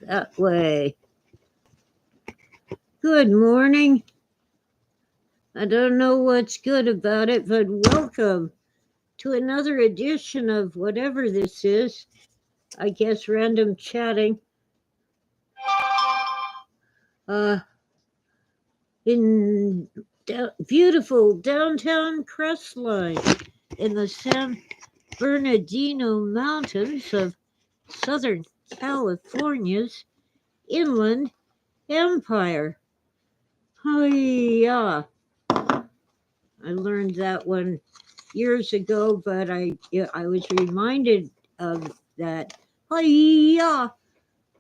that way. Good morning. I don't know what's good about it, but welcome to another edition of whatever this is. I guess random chatting. In beautiful downtown Crestline in the San Bernardino Mountains of Southern California's Inland Empire. Hiya. I learned that one years ago, but I was reminded of that hiya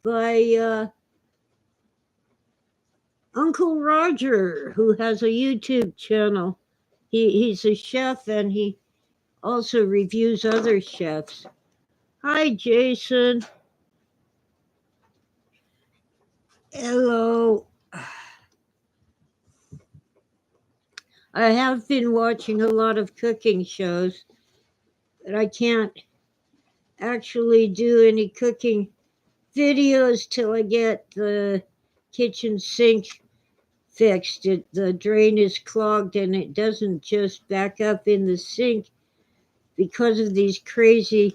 by Uncle Roger, who has a YouTube channel. He's a chef and he also reviews other chefs. Hi, Jason. Hello. I have been watching a lot of cooking shows, but I can't actually do any cooking videos till I get the kitchen sink fixed. The drain is clogged and it doesn't just back up in the sink because of these crazy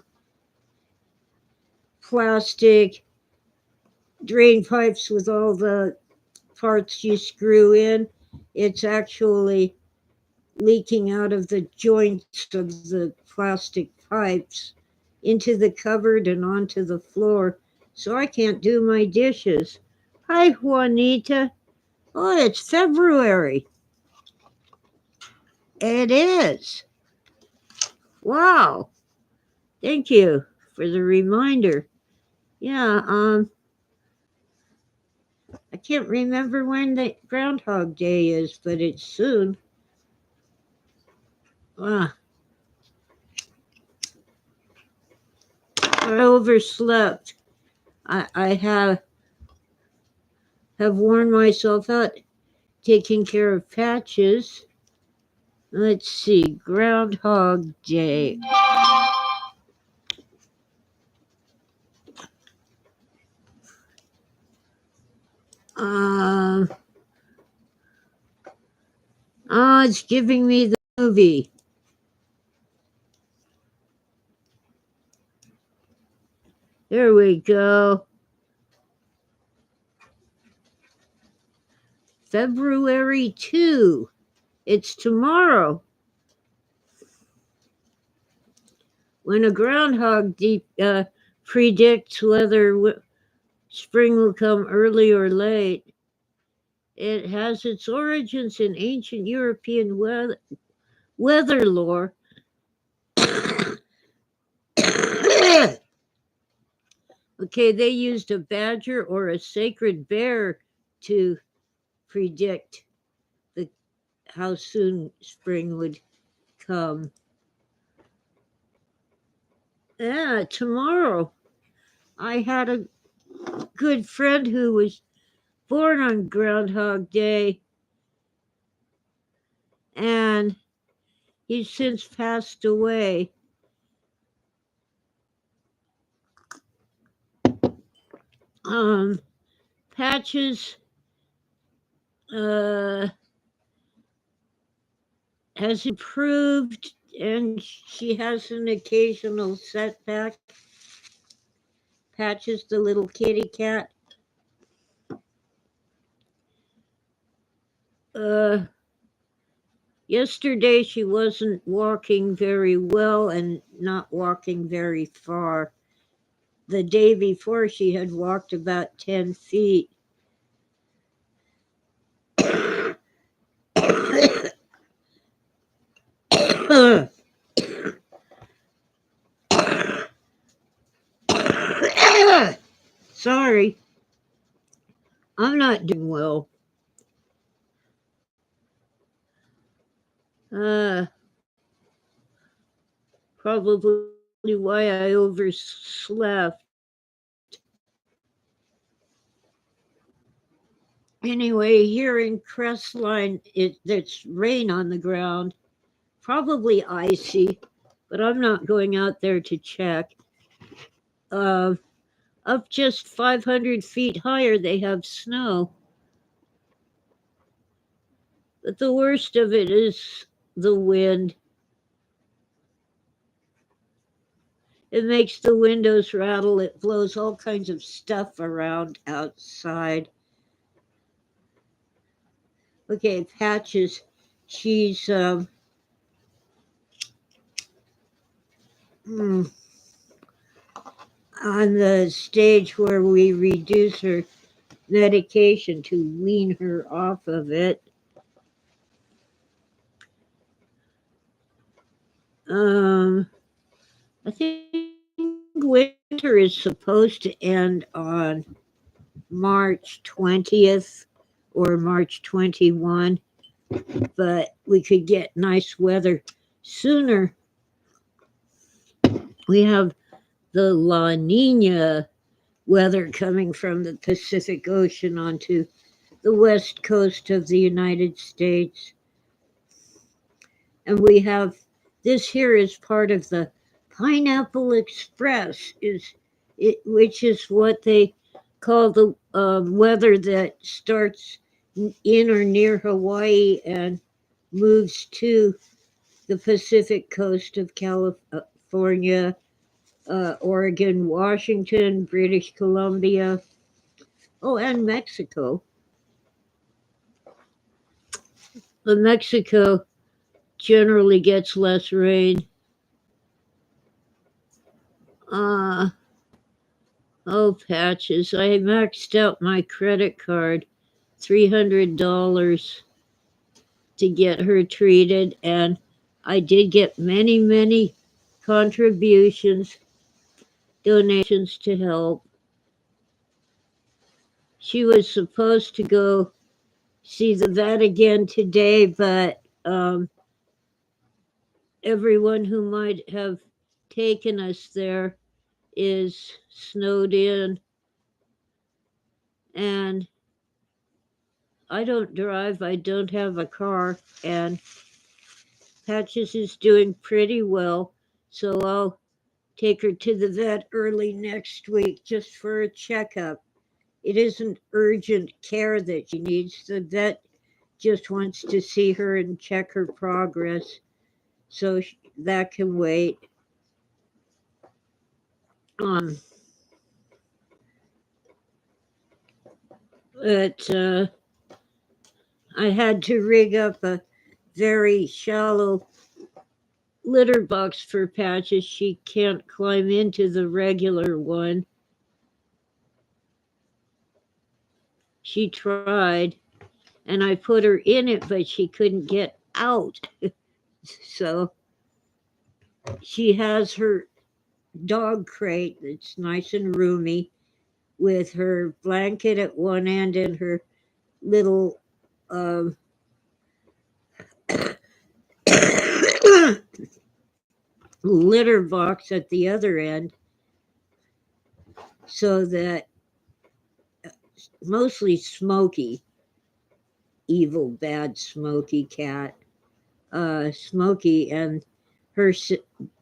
plastic drain pipes with all the parts you screw in. It's actually leaking out of the joints of the plastic pipes into the cupboard and onto the floor, so I can't do my dishes. Hi, Juanita. Oh, it's February. It is. Wow. Thank you for the reminder. Yeah, I can't remember when the Groundhog Day is, but it's soon. Ah, I overslept. I have worn myself out taking care of Patches. Let's see, Groundhog Day. It's giving me the movie. There we go. February 2. It's tomorrow. When a groundhog predicts whether spring will come early or late, it has its origins in ancient European weather lore. Okay, they used a badger or a sacred bear to predict how soon spring would come. Yeah, tomorrow. I had a good friend who was born on Groundhog Day, and he's since passed away. Patches has improved, and she has an occasional setback. Patches, the little kitty cat. Yesterday she wasn't walking very well and not walking very far. The day before she had walked about 10 feet. Sorry, I'm not doing well. Probably why I overslept. Anyway, here in Crestline, there's rain on the ground, probably icy, but I'm not going out there to check. up just 500 feet higher, they have snow. But the worst of it is the wind. It makes the windows rattle. It blows all kinds of stuff around outside. Okay, Patches. She's on the stage where we reduce her medication to wean her off of it. I think winter is supposed to end on March 20th or March 21, but we could get nice weather sooner. We have the La Nina weather coming from the Pacific Ocean onto the west coast of the United States. And we have this here is part of the Pineapple Express, which is what they call the weather that starts in or near Hawaii and moves to the Pacific coast of California, Oregon, Washington, British Columbia, and Mexico. But Mexico generally gets less rain. Patches, I maxed out my credit card, $300 to get her treated, and I did get many, many contributions, donations to help. She was supposed to go see the vet again today, but everyone who might have taken us there is snowed in, and I don't drive. I don't have a car, and Patches is doing pretty well, so I'll take her to the vet early next week just for a checkup. It isn't urgent care that she needs. The vet just wants to see her and check her progress, so that can wait. But I had to rig up a very shallow litter box for Patches. She can't climb into the regular one. She tried, and I put her in it, but she couldn't get out. So she has her dog crate that's nice and roomy with her blanket at one end and her little litter box at the other end, so that mostly Smokey, evil, bad Smokey cat, Smokey and her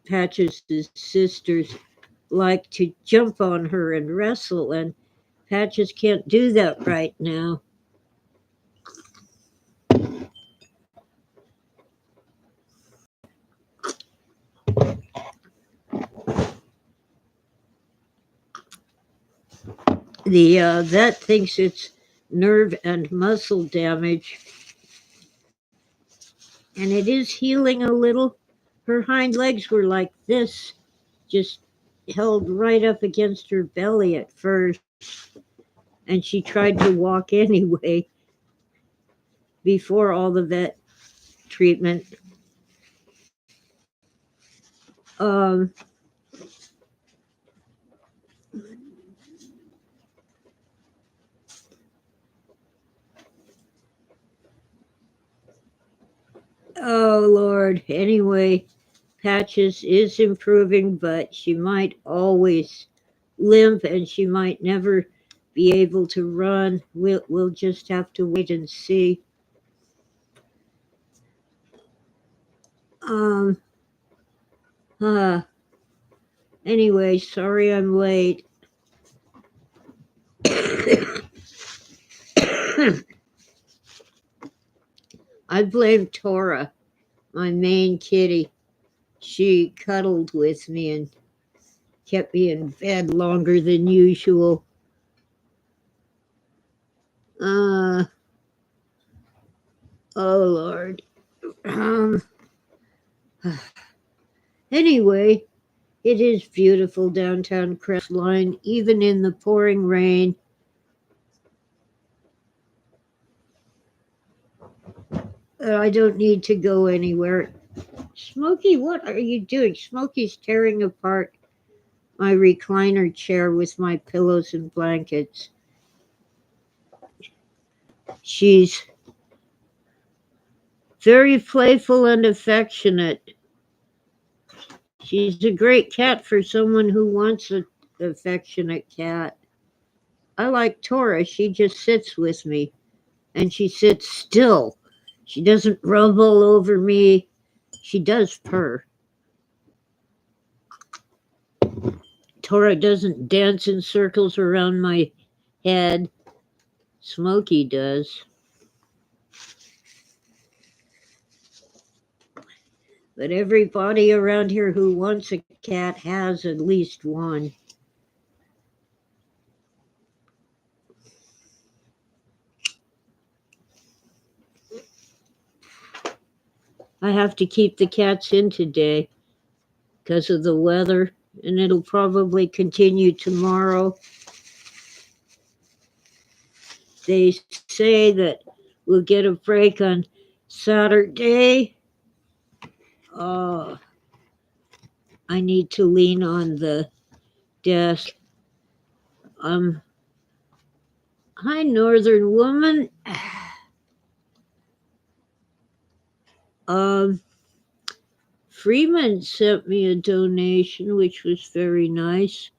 Patches' sisters like to jump on her and wrestle, and Patches can't do that right now. The vet thinks it's nerve and muscle damage, and it is healing a little. Her hind legs were like this, just held right up against her belly at first, and she tried to walk anyway before all the vet treatment. Um, oh Lord. Anyway, Patches is improving, but she might always limp and she might never be able to run. We'll just have to wait and see. Um, uh, anyway, sorry I'm late. I blame Tora, my main kitty. She cuddled with me and kept me in bed longer than usual. Uh, oh Lord. Anyway, it is beautiful downtown Crestline, even in the pouring rain. I don't need to go anywhere. Smokey, what are you doing? Smokey's tearing apart my recliner chair with my pillows and blankets. She's very playful and affectionate. She's a great cat for someone who wants an affectionate cat. I like Tora. She just sits with me and she sits still. She doesn't rumble over me. She does purr. Tora doesn't dance in circles around my head. Smokey does. But everybody around here who wants a cat has at least one. I have to keep the cats in today because of the weather, and it'll probably continue tomorrow. They say that we'll get a break on Saturday. I need to lean on the desk. Hi, Northern Woman. Freeman sent me a donation, which was very nice.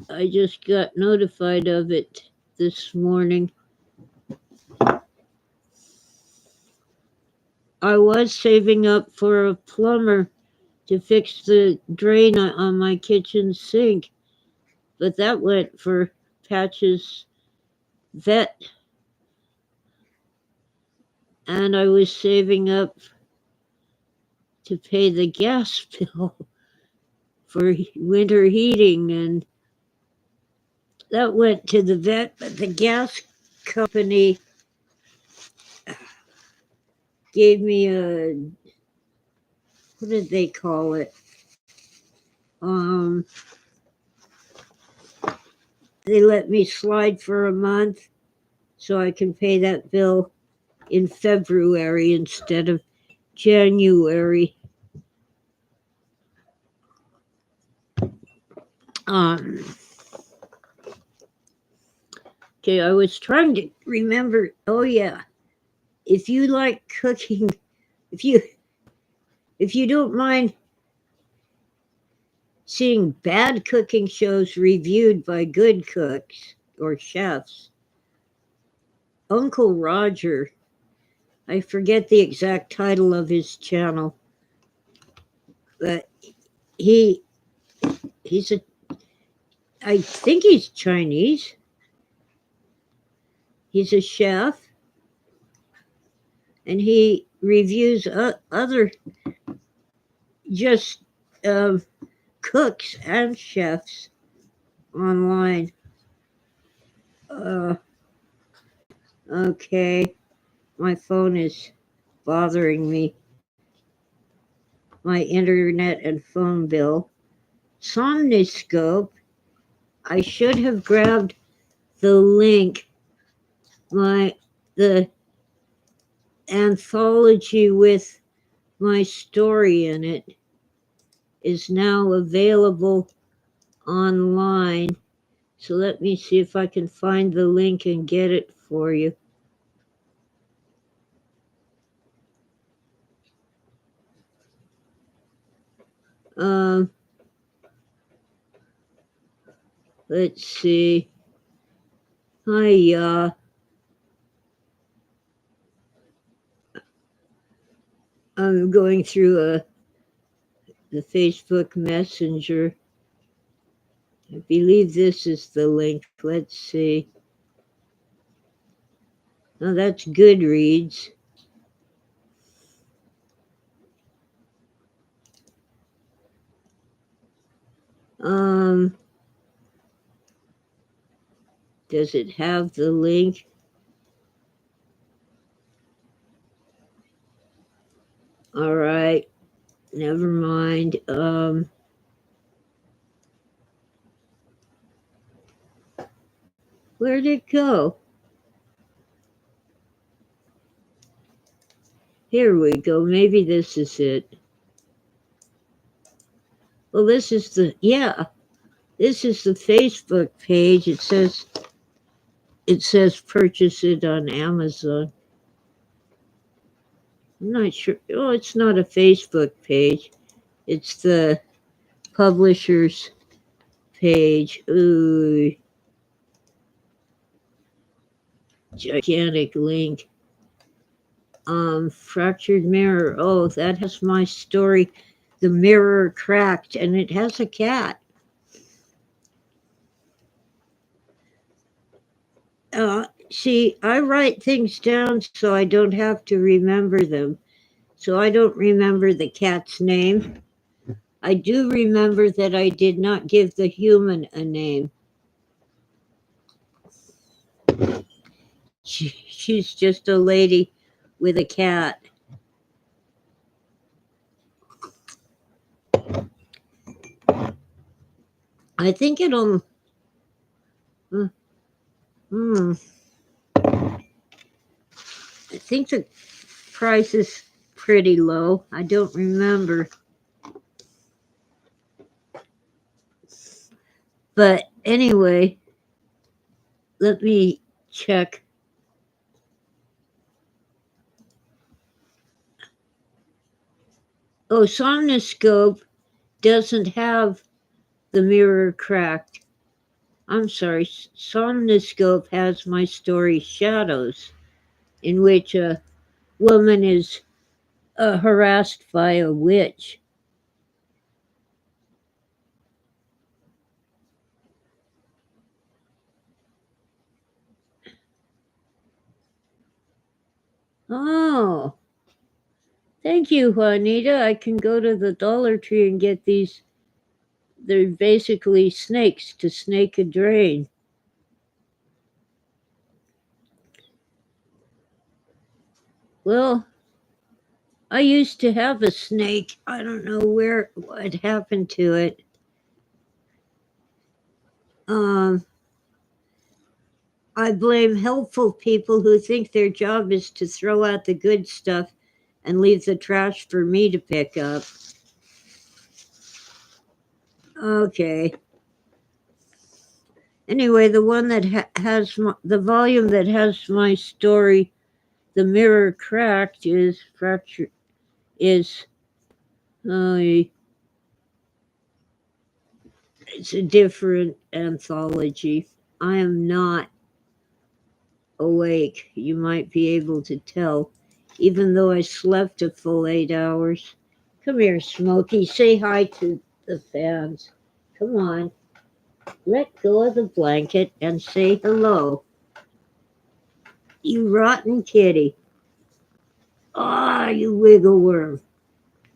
I just got notified of it this morning. I was saving up for a plumber to fix the drain on my kitchen sink, but that went for Patch's vet. And I was saving up to pay the gas bill for winter heating, and that went to the vet, but the gas company gave me a, what did they call it? They let me slide for a month so I can pay that bill in February instead of January. Okay, I was trying to remember. Oh yeah, if you like cooking, if you don't mind seeing bad cooking shows reviewed by good cooks or chefs, Uncle Roger, I forget the exact title of his channel, but he's I think he's Chinese. He's a chef, and he reviews other just cooks and chefs online. Okay, my phone is bothering me. My internet and phone bill. Somnoscope. I should have grabbed the link. The anthology with my story in it is now available online. So let me see if I can find the link and get it for you. Let's see. Hi, I'm going through the Facebook Messenger. I believe this is the link. Let's see. Oh, that's Goodreads. Does it have the link? All right. Never mind. Where'd it go? Here we go. Maybe this is it. Well, this is the Facebook page. It says purchase it on Amazon. I'm not sure. Oh, it's not a Facebook page. It's the publisher's page. Ooh, gigantic link. Fractured mirror. Oh, that has my story. The mirror cracked, and it has a cat. See, I write things down so I don't have to remember them. So I don't remember the cat's name. I do remember that I did not give the human a name. She's just a lady with a cat. I think it'll. Hmm. I think the price is pretty low. I don't remember. But anyway, let me check. Oh, Somnoscope doesn't have the mirror cracked. I'm sorry, Somnoscope has my story Shadows, in which a woman is harassed by a witch. Oh, thank you, Juanita. I can go to the Dollar Tree and get these. They're basically snakes to snake a drain. Well, I used to have a snake. I don't know what happened to it. I blame helpful people who think their job is to throw out the good stuff and leave the trash for me to pick up. Okay. Anyway, the one that has the volume that has my story, The Mirror Cracked, is fractured. Uh, it's a different anthology. I am not awake. You might be able to tell, even though I slept a full 8 hours. Come here, Smokey. Say hi to the fans. Come on. Let go of the blanket and say hello. You rotten kitty. Ah, you wiggle worm.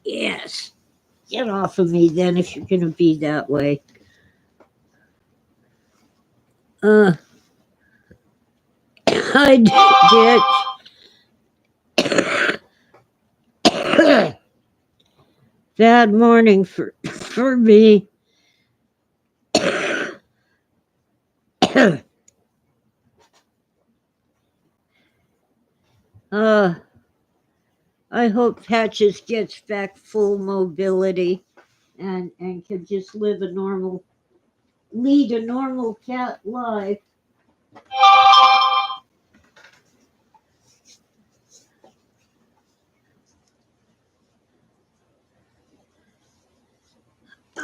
Yes. Get off of me then if you're going to be that way. I did. Bad morning for me. uh, I hope Patches gets back full mobility and can just lead a normal cat life.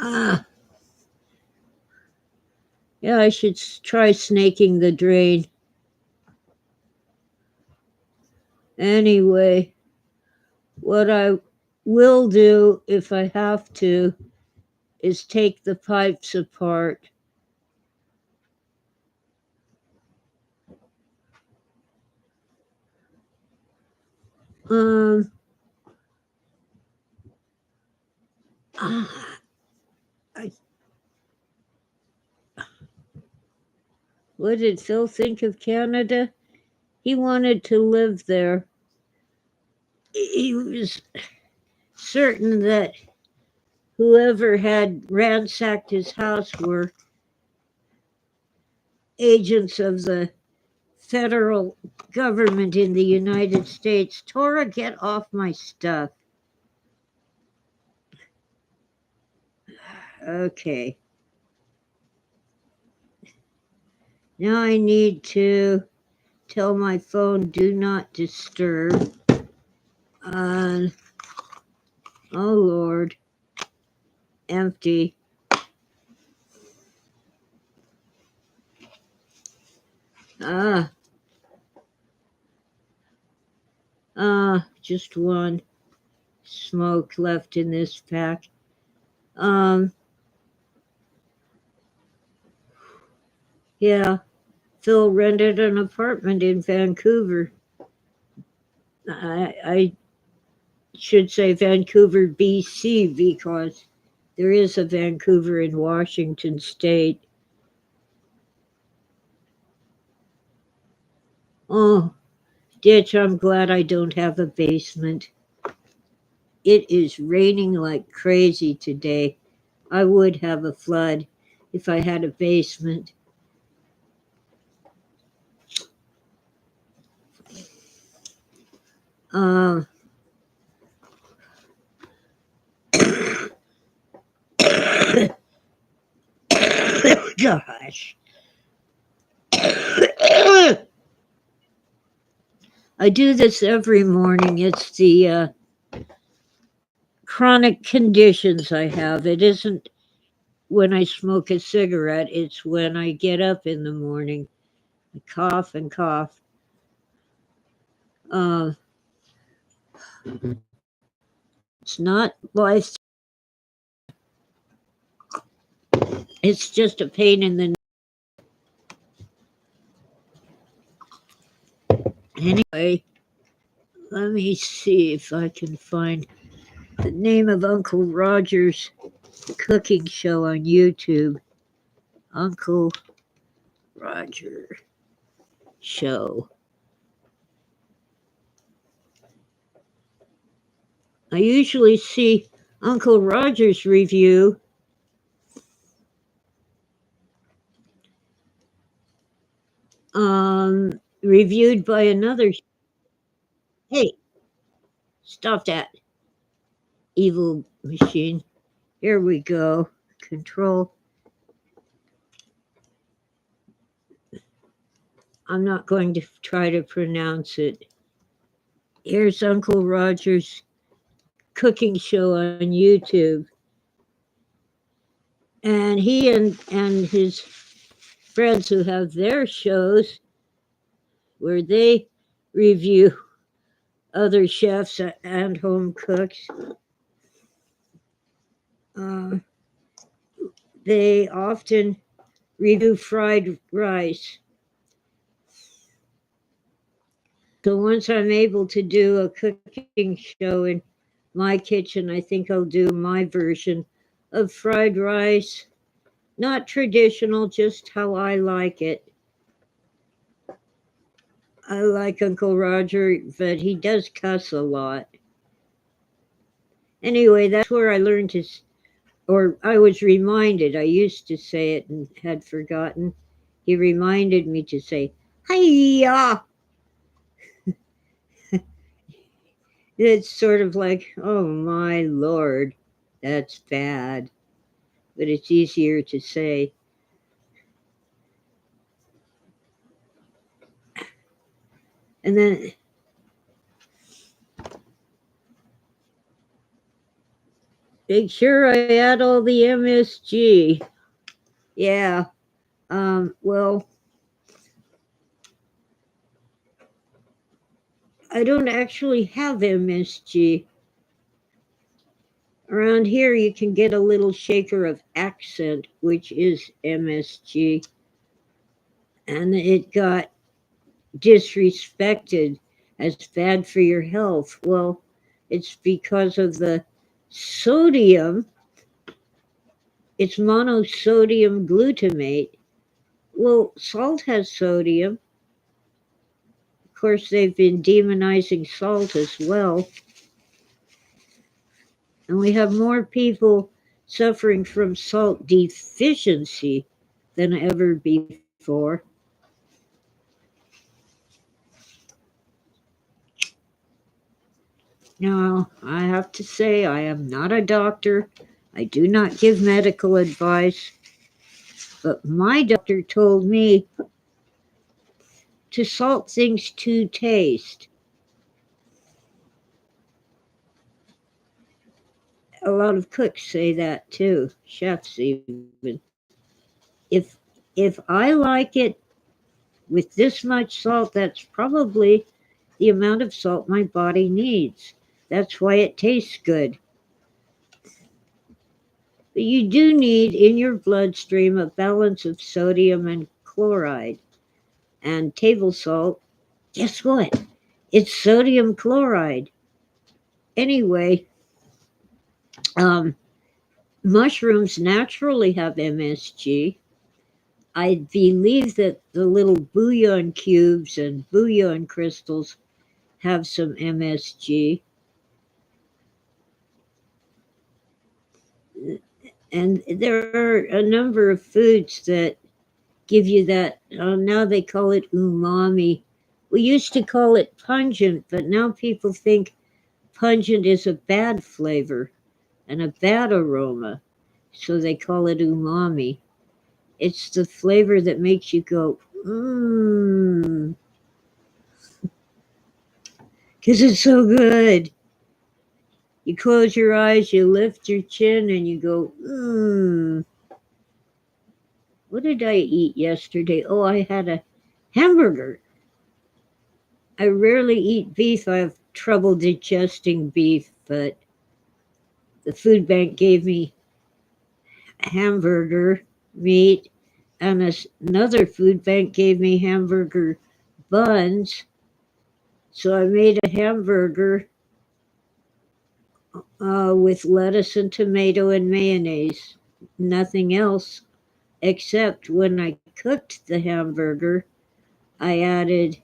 Ah, yeah, I should try snaking the drain. Anyway, what I will do if I have to is take the pipes apart Um, ah, I, what did Phil think of Canada? He wanted to live there. He was certain that whoever had ransacked his house were agents of the federal government in the United States. Tora, get off my stuff. Okay. Now I need to tell my phone do not disturb. Oh Lord. Empty. Ah. Just one smoke left in this pack. Yeah. Phil rented an apartment in Vancouver. I should say Vancouver, BC, because there is a Vancouver in Washington State. Oh, Ditch, I'm glad I don't have a basement. It is raining like crazy today. I would have a flood if I had a basement. Gosh. I do this every morning. It's the chronic conditions I have. It isn't when I smoke a cigarette, it's when I get up in the morning. I cough and cough. Uh, it's not life. It's just a pain in the. Anyway, let me see if I can find the name of Uncle Roger's cooking show on YouTube. Uncle Roger Show. I usually see Uncle Roger's review reviewed by another. Hey, stop that evil machine. Here we go. Control. I'm not going to try to pronounce it. Here's Uncle Roger's cooking show on YouTube. And he and his friends who have their shows where they review other chefs and home cooks. They often review fried rice. So once I'm able to do a cooking show in my kitchen, I think I'll do my version of fried rice. Not traditional, just how I like it. I like Uncle Roger, but he does cuss a lot. Anyway, that's where I learned to, or I was reminded, I used to say it and had forgotten. He reminded me to say, hiya. It's sort of like, oh my Lord, that's bad. But it's easier to say. And then make sure I add all the MSG. Yeah. Well, I don't actually have MSG. Around here, you can get a little shaker of Accent, which is MSG. And it got disrespected as bad for your health. Well, it's because of the sodium. It's monosodium glutamate. Well, salt has sodium. Of course, they've been demonizing salt as well. And we have more people suffering from salt deficiency than ever before. Now, I have to say, I am not a doctor. I do not give medical advice. But my doctor told me to salt things to taste. A lot of cooks say that too, chefs even. If if I like it with this much salt, that's probably the amount of salt my body needs. That's why it tastes good. But you do need in your bloodstream a balance of sodium and chloride. And table salt, guess what? It's sodium chloride. Anyway, um, mushrooms naturally have MSG. I believe that the little bouillon cubes and bouillon crystals have some MSG. And there are a number of foods that give you that. Now they call it umami. We used to call it pungent, but now people think pungent is a bad flavor and a bad aroma. So they call it umami. It's the flavor that makes you go, mmm, because it's so good. You close your eyes, you lift your chin, and you go, mmm. What did I eat yesterday? Oh, I had a hamburger. I rarely eat beef. I have trouble digesting beef, but the food bank gave me hamburger meat, and another food bank gave me hamburger buns. So I made a hamburger with lettuce and tomato and mayonnaise. Nothing else, except when I cooked the hamburger, I added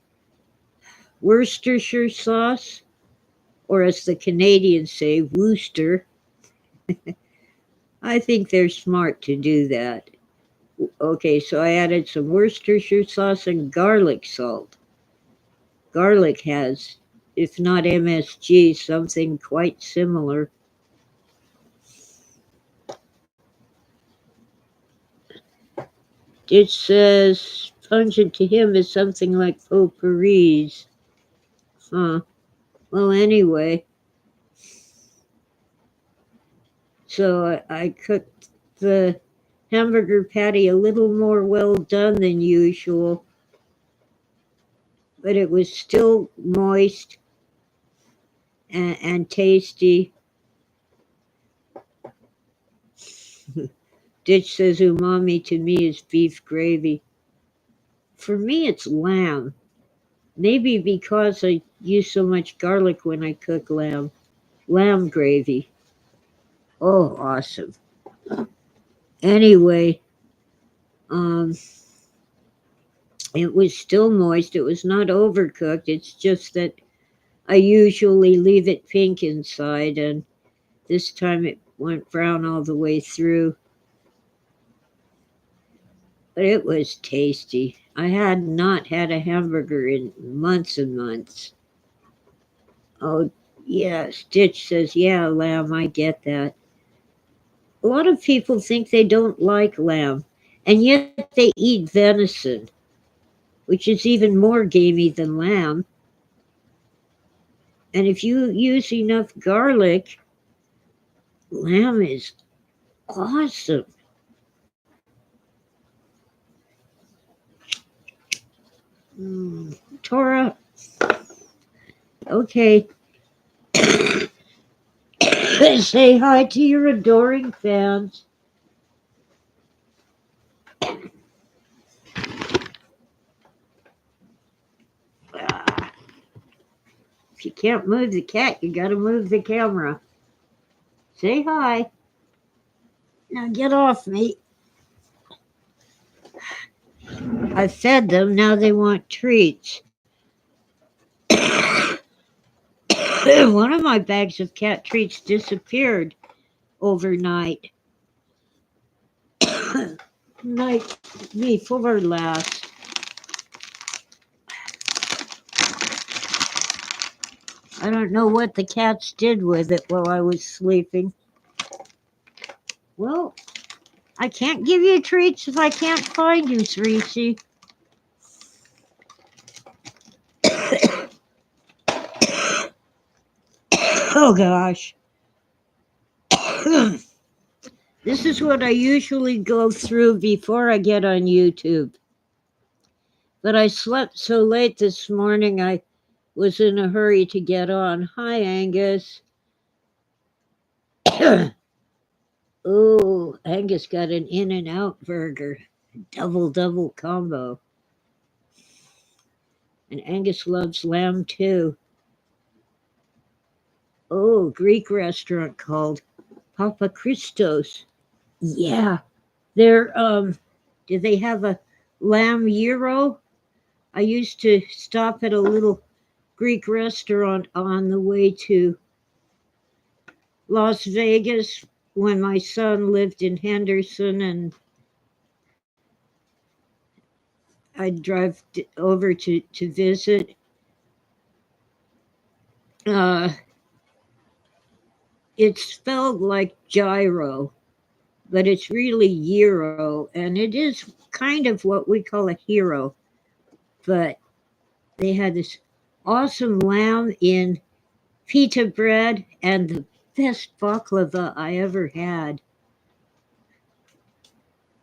Worcestershire sauce, or as the Canadians say, Worcester. I think they're smart to do that. Okay, so I added some Worcestershire sauce and garlic salt. Garlic has, if not MSG, something quite similar. It says pungent to him is something like potpourris. Huh. Well, anyway, so I cooked the hamburger patty a little more well done than usual, but it was still moist and tasty. Ditch says umami to me is beef gravy. For me, it's lamb. Maybe because I use so much garlic when I cook lamb. Lamb gravy. Oh, awesome. Anyway, um, it was still moist. It was not overcooked. It's just that I usually leave it pink inside, and this time it went brown all the way through. But it was tasty. I had not had a hamburger in months and months. Oh, yeah. Stitch says, yeah, lamb, I get that. A lot of people think they don't like lamb, and yet they eat venison, which is even more gamey than lamb. And if you use enough garlic, lamb is awesome. Tora, okay. Say hi to your adoring fans. If you can't move the cat, you gotta move the camera. Say hi. Now get off me. I fed them, now they want treats. One of my bags of cat treats disappeared overnight. Night before last. I don't know what the cats did with it while I was sleeping. Well, I can't give you treats if I can't find you, Reese. Oh gosh. This is what I usually go through before I get on YouTube. But I slept so late this morning, I was in a hurry to get on. Hi, Angus. Oh, Angus got an In-N-Out burger. Double combo. And Angus loves lamb too. Oh, Greek restaurant called Papa Christos. Yeah. They're do they have a lamb gyro? I used to stop at a little Greek restaurant on the way to Las Vegas when my son lived in Henderson, and I'd drive over to visit. It's spelled like gyro, but it's really gyro, and it is kind of what we call a hero. But they had this awesome lamb in pita bread and the best baklava I ever had.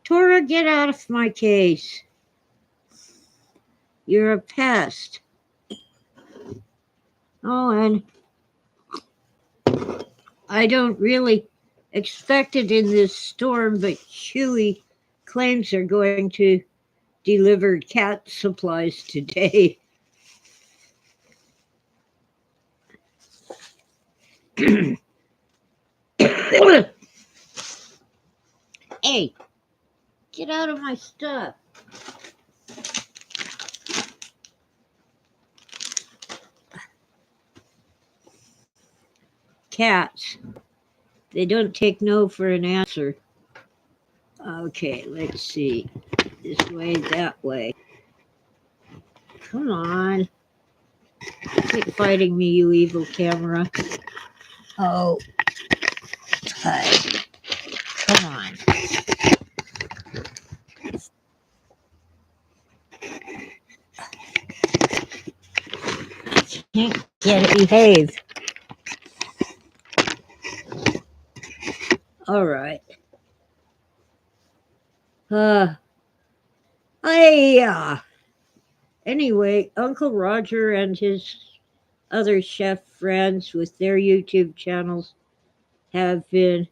Tora, get out of my case. You're a pest. Oh, and I don't really expect it in this storm, but Chewy claims they're going to deliver cat supplies today. Hey, get out of my stuff. Cats. They don't take no for an answer. Okay, let's see. This way, that way. Come on. Quit fighting me, you evil camera. Oh. Hi. Come on. Can't get it behaved. All right. Anyway, Uncle Roger and his other chef friends with their YouTube channels have been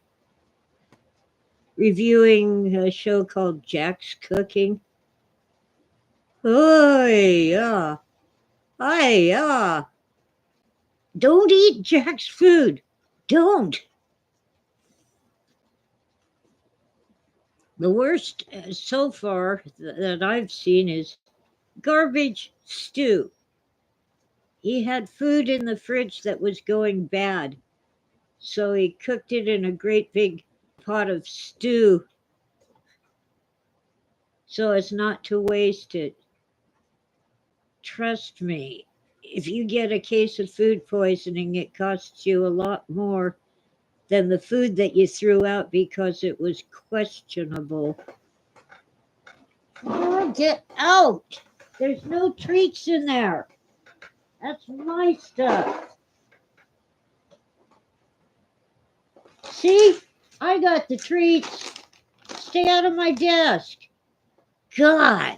reviewing a show called Jack's Cooking. Oh, yeah. Don't eat Jack's food. Don't. The worst so far that I've seen is garbage stew. He had food in the fridge that was going bad, so he cooked it in a great big pot of stew so as not to waste it. Trust me, if you get a case of food poisoning, it costs you a lot more than the food that you threw out because it was questionable. Oh, get out! There's no treats in there. That's my stuff. See? I got the treats. Stay out of my desk. God.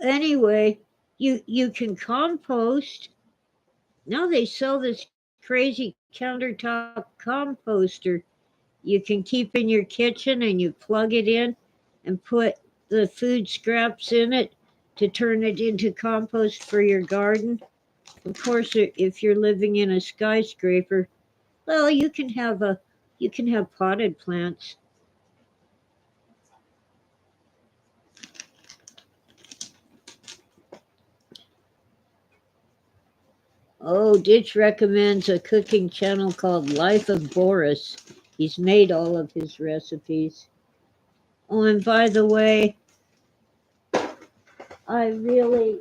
Anyway, you can compost. Now they sell this crazy countertop composter you can keep in your kitchen, and you plug it in and put the food scraps in it to turn it into compost for your garden. Of course, if you're living in a skyscraper, well, you can have potted plants. Oh, Ditch recommends a cooking channel called Life of Boris. He's made all of his recipes. Oh, and by the way, I really,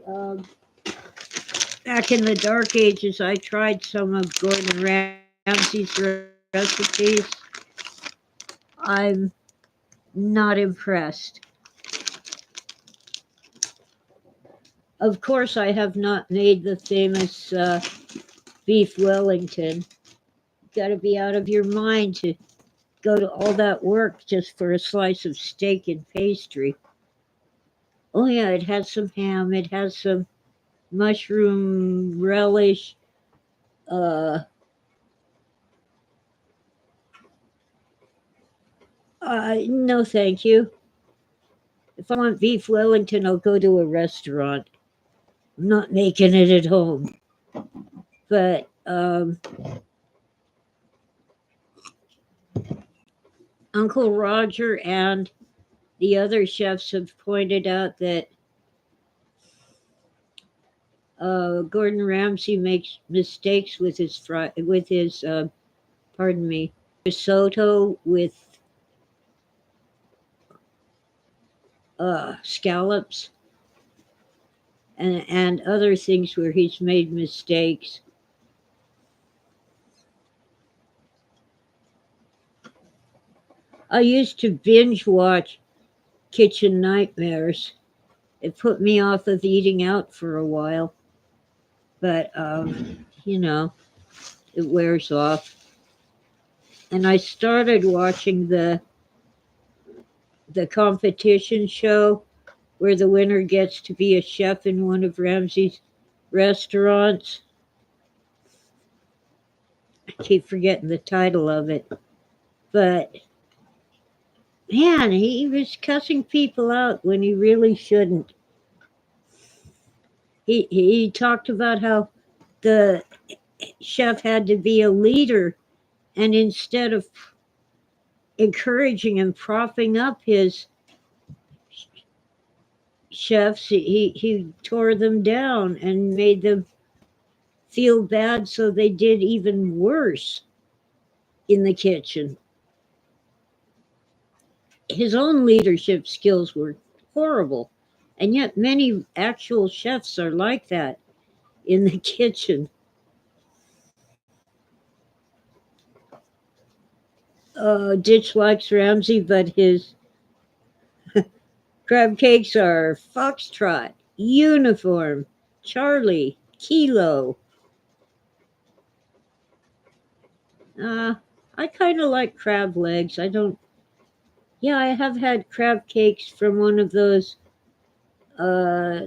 back in the dark ages, I tried some of Gordon Ramsay's recipes. I'm not impressed. Of course, I have not made the famous beef Wellington. Got to be out of your mind to go to all that work just for a slice of steak and pastry. Oh, yeah, it has some ham, it has some mushroom relish. Uh, no, thank you. If I want beef Wellington, I'll go to a restaurant. I'm not making it at home. But Uncle Roger and the other chefs have pointed out that Gordon Ramsay makes mistakes with his pardon me, risotto with scallops and other things where he's made mistakes. I used to binge watch Kitchen Nightmares. It put me off of eating out for a while, but it wears off. And I started watching the competition show where the winner gets to be a chef in one of Ramsay's restaurants. I keep forgetting the title of it, but man, he was cussing people out when he really shouldn't. He talked about how the chef had to be a leader, and instead of encouraging and propping up his chefs, he tore them down and made them feel bad, so they did even worse in the kitchen. His own leadership skills were horrible, and yet many actual chefs are like that in the kitchen. Ditch likes Ramsay, but his crab cakes are Foxtrot, Uniform, Charlie, Kilo. Uh, I kind of like crab legs. I don't. Yeah, I have had crab cakes from one of those uh,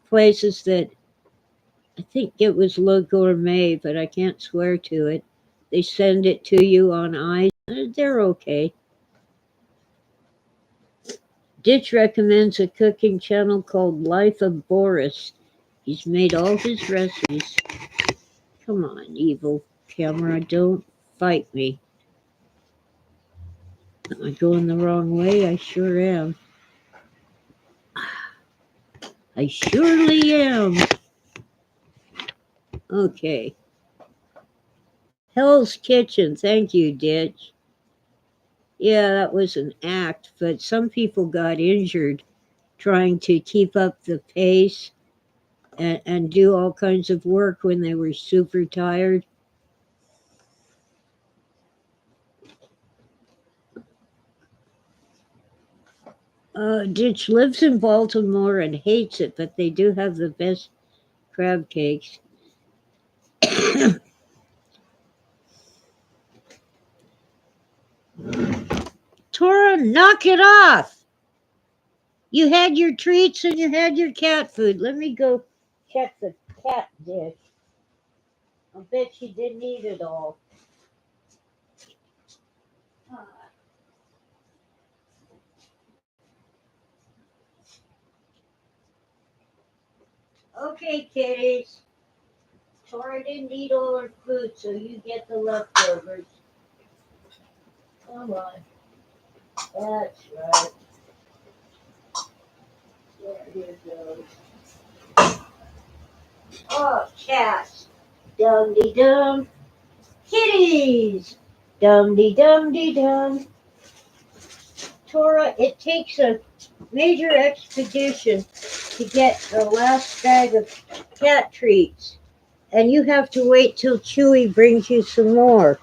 places that I think it was Le Gourmet, but I can't swear to it. They send it to you on ice. They're okay. Ditch recommends a cooking channel called Life of Boris. He's made all his recipes. Come on, evil camera, don't fight me. Am I going the wrong way? I sure am. I surely am. Okay. Hell's Kitchen. Thank you, Ditch. Yeah, that was an act, but some people got injured trying to keep up the pace and do all kinds of work when they were super tired. Ditch lives in Baltimore and hates it, but they do have the best crab cakes. Tora, knock it off! You had your treats and you had your cat food. Let me go check the cat dish. I bet she didn't eat it all. Okay, kitties. Tora didn't eat all her food, so you get the leftovers. Come on. That's right. There you go. Oh, cats. Dum-de-dum. Kitties. Dum-de-dum-de-dum. Tora, it takes a major expedition to get the last bag of cat treats. And you have to wait till Chewy brings you some more.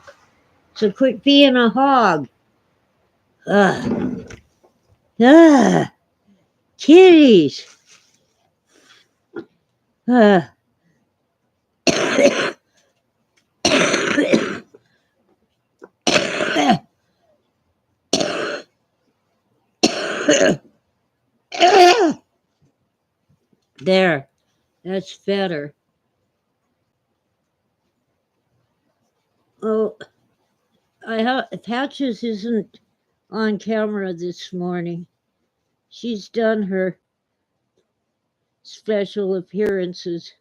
So quit being a hog. Ugh. Ugh. Kitties. Ugh. There. That's better. Oh, Patches isn't on camera this morning. She's done her special appearances.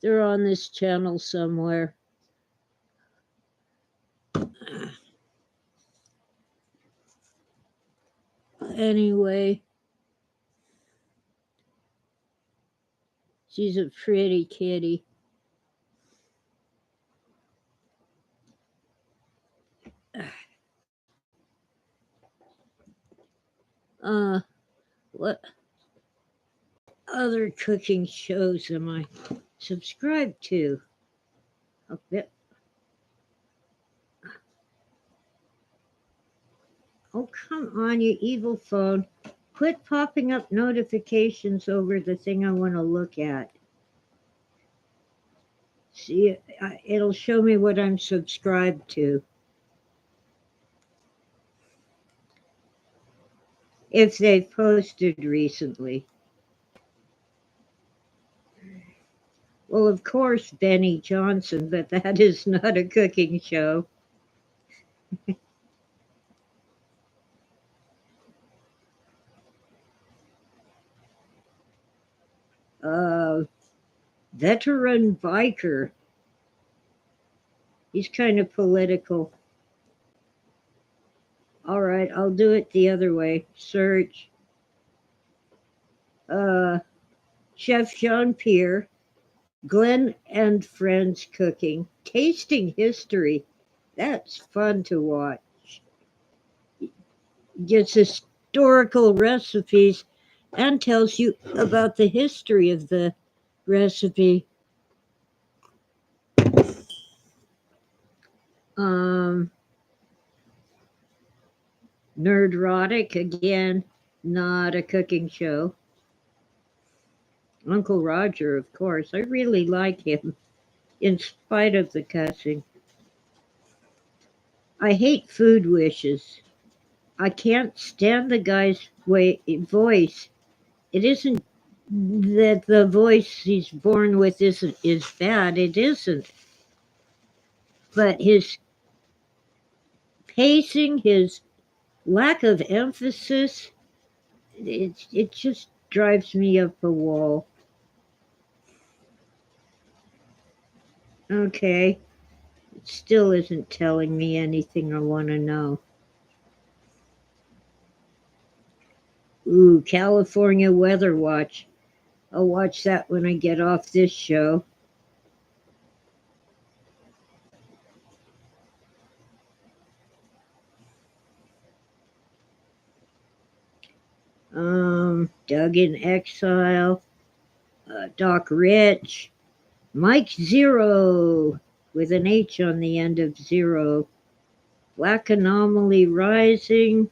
They're on this channel somewhere. Anyway, she's a pretty kitty. What other cooking shows am I subscribed to? A bit. Oh, come on, you evil phone. Quit popping up notifications over the thing I want to look at. See, it'll show me what I'm subscribed to. If they've posted recently. Well, of course, Benny Johnson, but that is not a cooking show. Veteran biker. He's kind of political. All right, I'll do it the other way. Search. Chef Jean Pierre, Glenn and Friends Cooking, Tasting History. That's fun to watch. Gets historical recipes and tells you about the history of the recipe. Nerdrotic, again, not a cooking show. Uncle Roger, of course. I really like him, in spite of the cussing. I hate Food Wishes. I can't stand the guy's voice. It isn't that the voice he's born with is bad. It isn't. But his pacing, his lack of emphasis, it just drives me up a wall. Okay. It still isn't telling me anything I want to know. Ooh, California Weather Watch. I'll watch that when I get off this show. Doug in Exile, Doc Rich, Mike Zero with an H on the end of Zero, Black Anomaly Rising,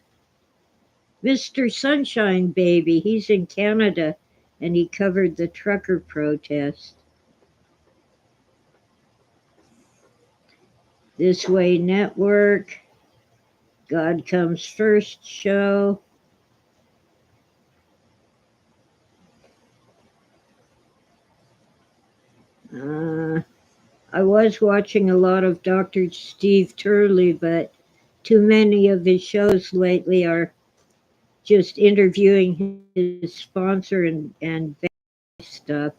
Mr. Sunshine Baby. He's in Canada and he covered the trucker protest. This Way Network, God Comes First show. I was watching a lot of Dr. Steve Turley, but too many of his shows lately are just interviewing his sponsor and stuff.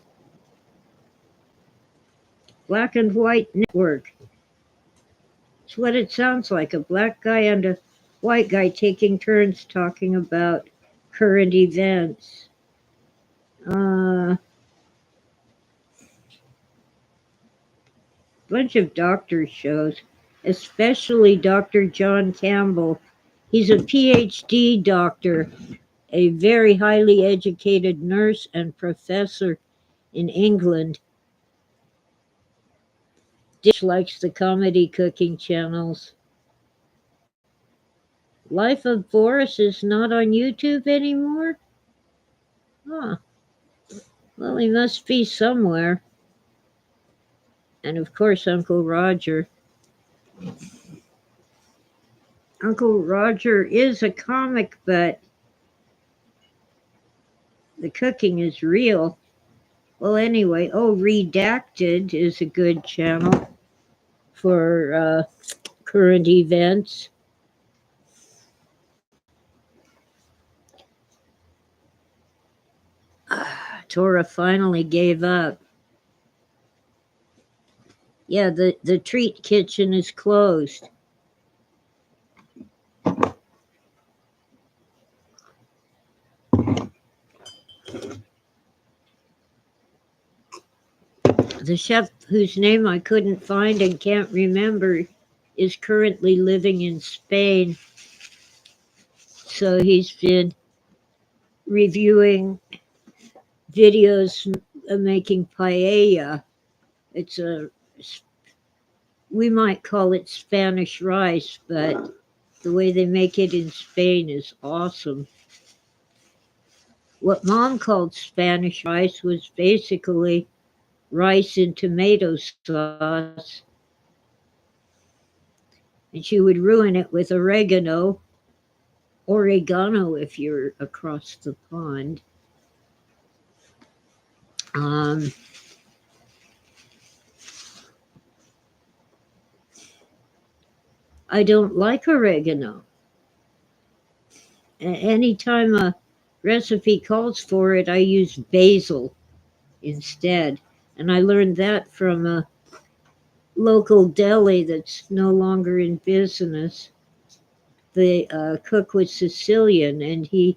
Black and White Network. It's what it sounds like, a black guy and a white guy taking turns talking about current events. Bunch of doctor shows, especially Dr. John Campbell. He's a PhD doctor, a very highly educated nurse and professor in England. Dish likes the comedy cooking channels. Life of Boris is not on YouTube anymore? Huh. Well, he must be somewhere. And of course, Uncle Roger. Uncle Roger is a comic, but the cooking is real. Well, anyway, Redacted is a good channel for current events. Tora finally gave up. Yeah, the treat kitchen is closed. The chef, whose name I couldn't find and can't remember, is currently living in Spain. So he's been reviewing videos of making paella. It's we might call it Spanish rice, but the way they make it in Spain is awesome. What Mom called Spanish rice was basically rice in tomato sauce, and she would ruin it with oregano if you're across the pond. I don't like oregano. Anytime a recipe calls for it, I use basil instead. And I learned that from a local deli that's no longer in business. The cook was Sicilian, and he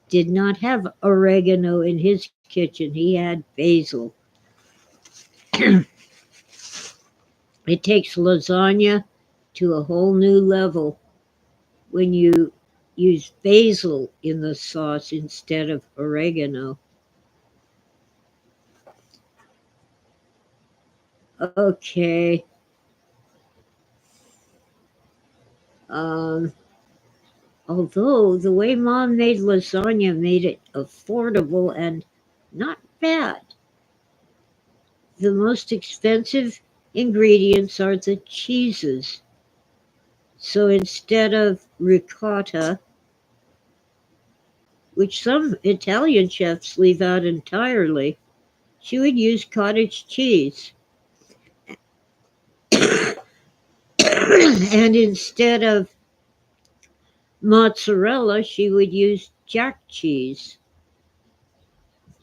did not have oregano in his kitchen. He had basil. It takes lasagna to a whole new level when you use basil in the sauce instead of oregano. Okay. Although the way Mom made lasagna made it affordable and not bad. The most expensive ingredients are the cheeses. So instead of ricotta, which some Italian chefs leave out entirely, she would use cottage cheese. And instead of mozzarella, she would use jack cheese.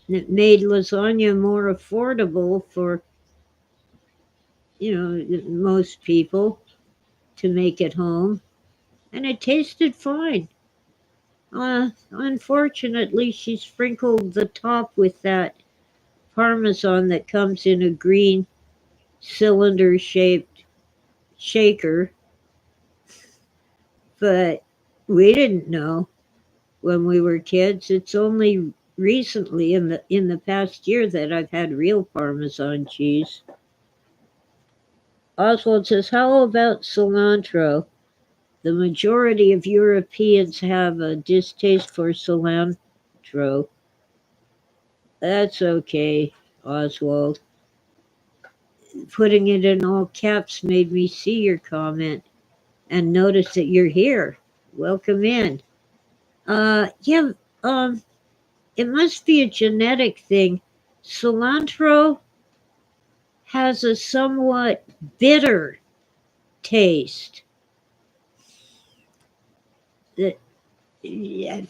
And it made lasagna more affordable for, most people to make at home. And it tasted fine. Unfortunately, she sprinkled the top with that Parmesan that comes in a green cylinder-shaped shaker. But we didn't know when we were kids. It's only recently in the past year that I've had real Parmesan cheese. Oswald says, how about cilantro? The majority of Europeans have a distaste for cilantro. That's okay, Oswald. Putting it in all caps made me see your comment and notice that you're here. Welcome in. Yeah, it must be a genetic thing. Cilantro has a somewhat bitter taste that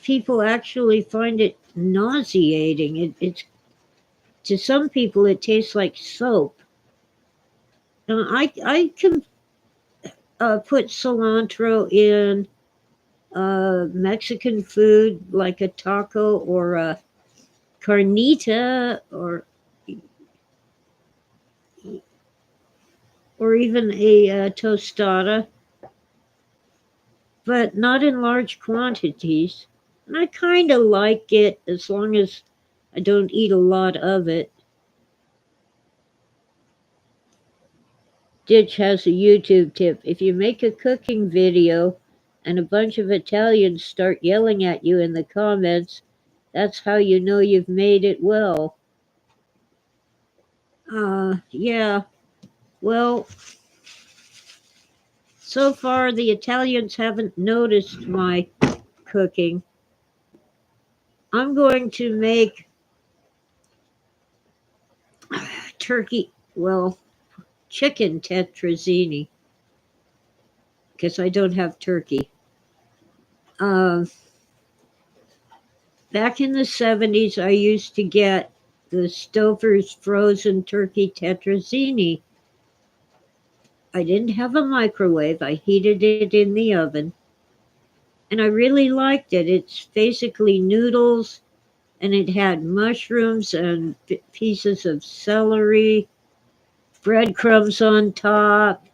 people actually find it nauseating. To some people, it tastes like soap. I can put cilantro in Mexican food like a taco or a carnita or even a tostada, but not in large quantities. And I kind of like it as long as I don't eat a lot of it. Ditch has a YouTube tip. If you make a cooking video and a bunch of Italians start yelling at you in the comments, that's how you know you've made it well. Yeah. Well, so far the Italians haven't noticed my cooking. I'm going to make chicken tetrazzini because I don't have turkey. Uh, Back in the 70s, I used to get the Stouffer's frozen turkey tetrazzini. I didn't have a microwave. I heated it in the oven, and I really liked it. It's basically noodles, and it had mushrooms and pieces of celery, breadcrumbs on top.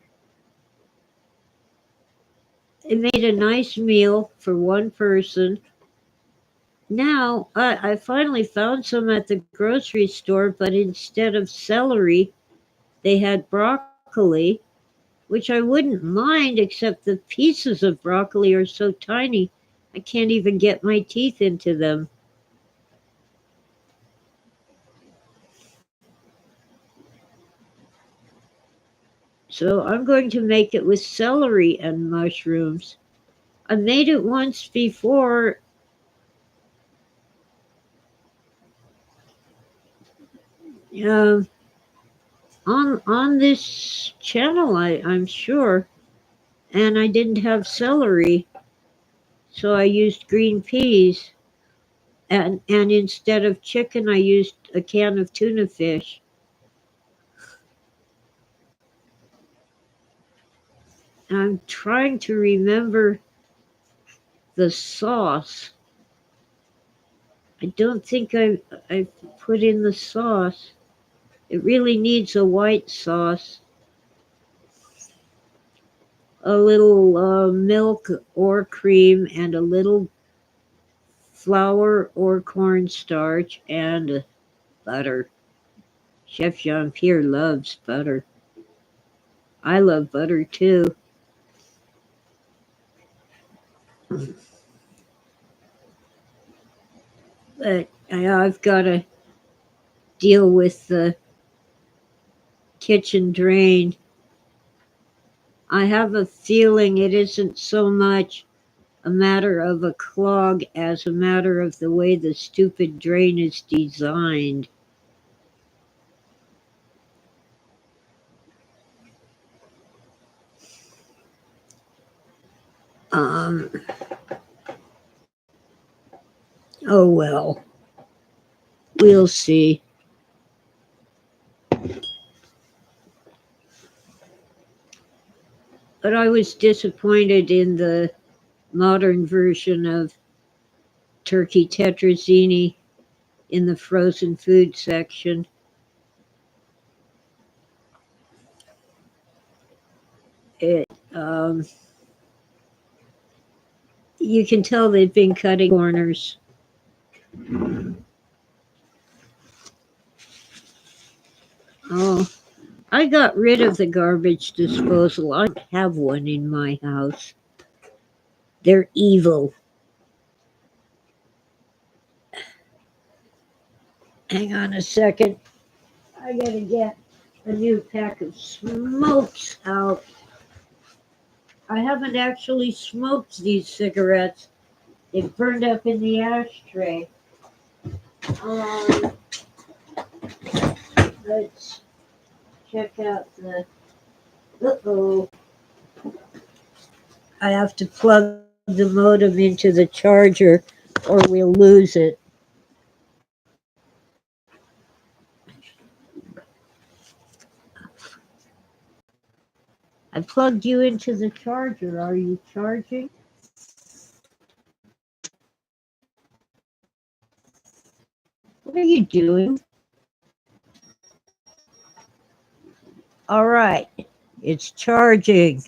It made a nice meal for one person. Now, I finally found some at the grocery store, but instead of celery, they had broccoli, which I wouldn't mind, except the pieces of broccoli are so tiny, I can't even get my teeth into them. So I'm going to make it with celery and mushrooms. I made it once before. Um, on this channel, I'm sure, and I didn't have celery, so I used green peas, and instead of chicken, I used a can of tuna fish. And I'm trying to remember the sauce. I don't think I put in the sauce. It really needs a white sauce. A little milk or cream and a little flour or cornstarch and butter. Chef Jean Pierre loves butter. I love butter too. But I've got to deal with the kitchen drain. I have a feeling it isn't so much a matter of a clog as a matter of the way the stupid drain is designed. Um, oh well, we'll see. But I was disappointed in the modern version of turkey tetrazzini in the frozen food section. It you can tell they've been cutting corners. Oh, I got rid of the garbage disposal. I don't have one in my house. They're evil. Hang on a second. I gotta get a new pack of smokes out. I haven't actually smoked these cigarettes. They've burned up in the ashtray. Um, let's check out the. Uh-oh. I have to plug the modem into the charger or we'll lose it. I plugged you into the charger. Are you charging? What are you doing? All right, it's charging.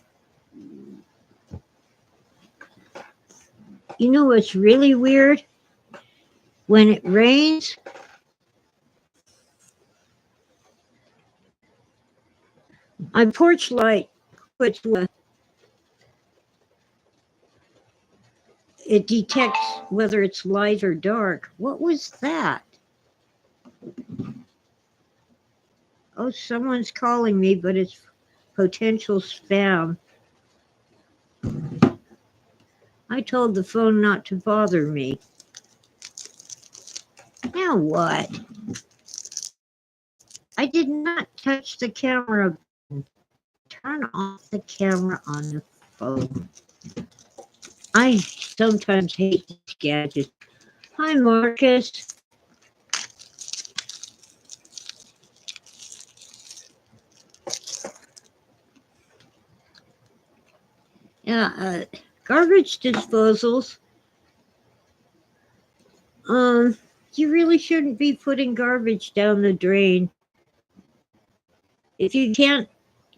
You know what's really weird? When it rains, my porch light puts it detects whether it's light or dark. What was that? Oh, someone's calling me, but it's potential spam. I told the phone not to bother me. Now what? I did not touch the camera button. Turn off the camera on the phone. I sometimes hate these gadgets. Hi, Marcus. Yeah, garbage disposals. You really shouldn't be putting garbage down the drain. If you can't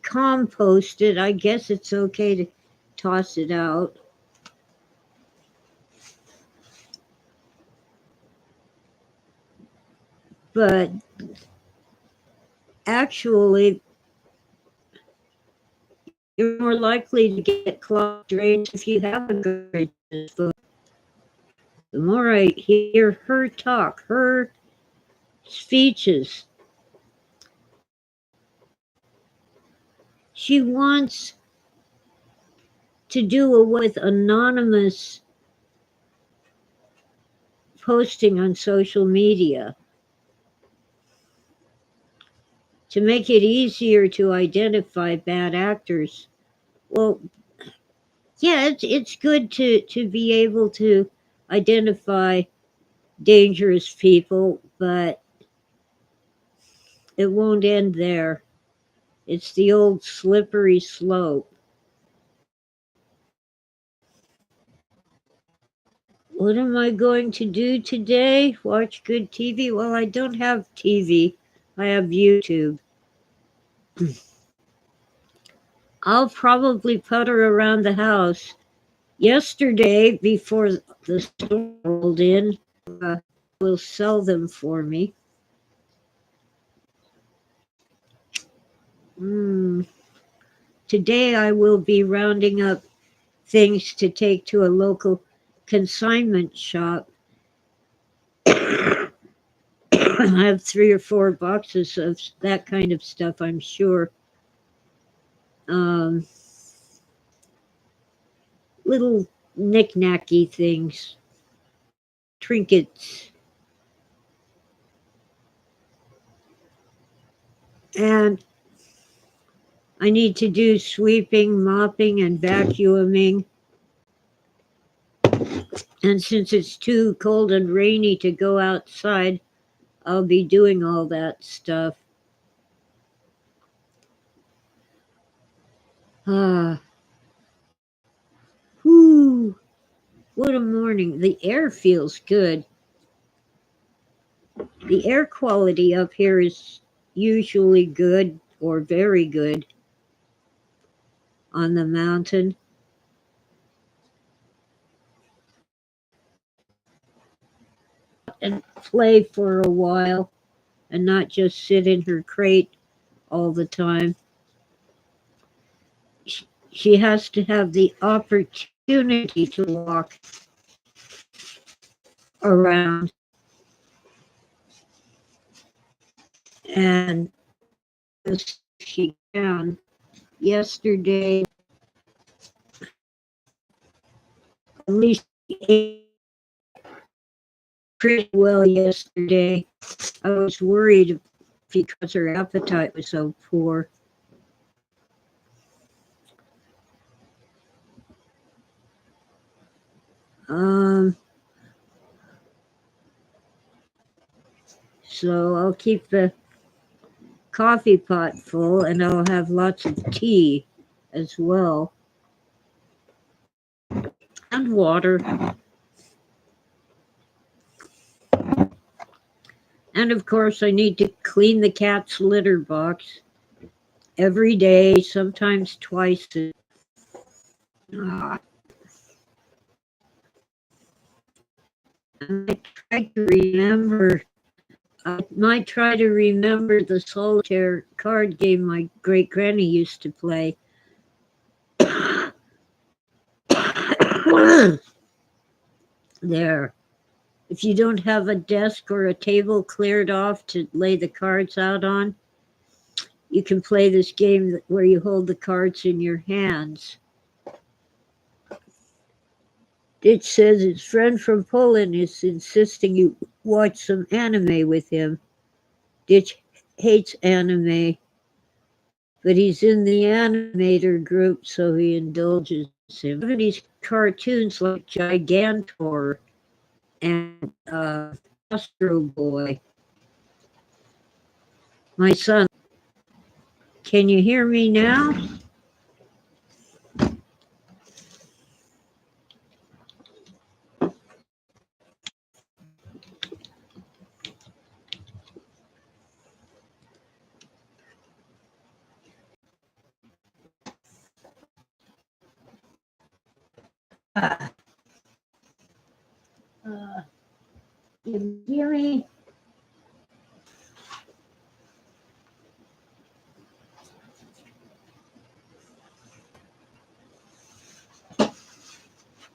compost it, I guess it's okay to toss it out. But actually, you're more likely to get clogged drains if you have a garbage disposal. The more I hear her talk, her speeches, she wants to do away with anonymous posting on social media to make it easier to identify bad actors. Well, yeah, it's good to be able to identify dangerous people, but it won't end there. It's the old slippery slope. What am I going to do today? Watch good TV? Well, I don't have TV. I have YouTube. I'll probably putter around the house. Yesterday, before the storm rolled in, will sell them for me. Today I will be rounding up things to take to a local consignment shop. I have 3 or 4 boxes of that kind of stuff, I'm sure. Little knick-knacky things, trinkets. And I need to do sweeping, mopping, and vacuuming. And since it's too cold and rainy to go outside, I'll be doing all that stuff. Whew, what a morning. The air feels good. The air quality up here is usually good or very good on the mountain. And play for a while and not just sit in her crate all the time. She has to have the opportunity to walk around. And she can. Yesterday, at least she ate pretty well yesterday. I was worried because her appetite was so poor. So I'll keep the coffee pot full and I'll have lots of tea. as well. And water. And of course, I need to clean the cat's litter box every day, sometimes twice a day. I try to remember. I might try to remember the solitaire card game my great granny used to play. There. If you don't have a desk or a table cleared off to lay the cards out on, you can play this game where you hold the cards in your hands. It says his friend from Poland is insisting you watch some anime with him. Ditch hates anime, but he's in the animator group, so he indulges him. These cartoons like Gigantor and Astro Boy. My son, can you hear me now? You hear me?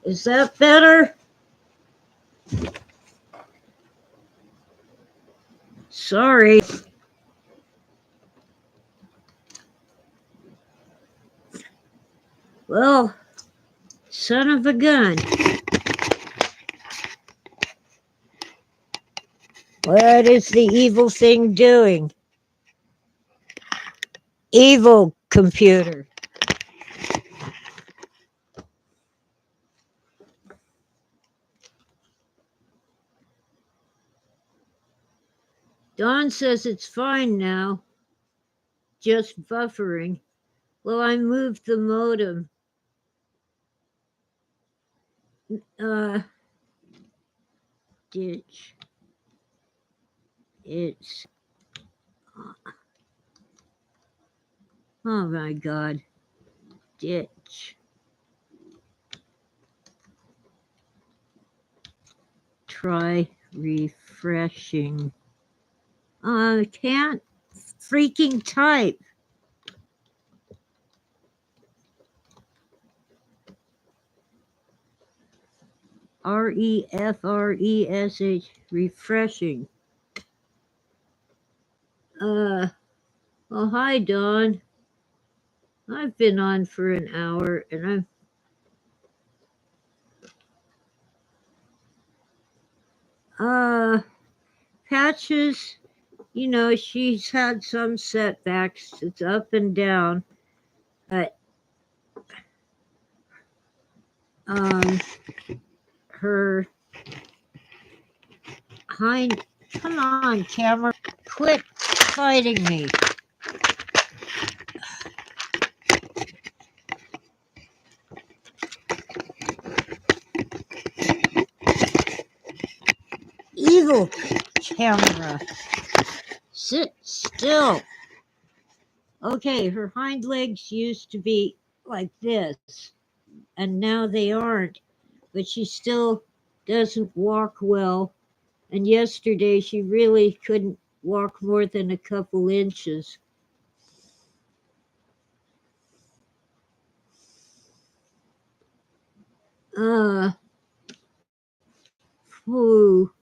Is that better? Sorry. Well, son of a gun. What is the evil thing doing? Evil computer. Dawn says it's fine now, just buffering. Well, I moved the modem. Ditch. It's. Oh my God. Ditch. Try refreshing. I can't freaking type. refresh, refreshing. Oh, hi, Dawn. I've been on for an hour and Patches, you know, she's had some setbacks. It's up and down. But her hind, come on, camera, quit fighting me. Evil camera, sit still. Okay, her hind legs used to be like this, and now they aren't, but she still doesn't walk well. And yesterday she really couldn't walk more than a couple inches. Whew.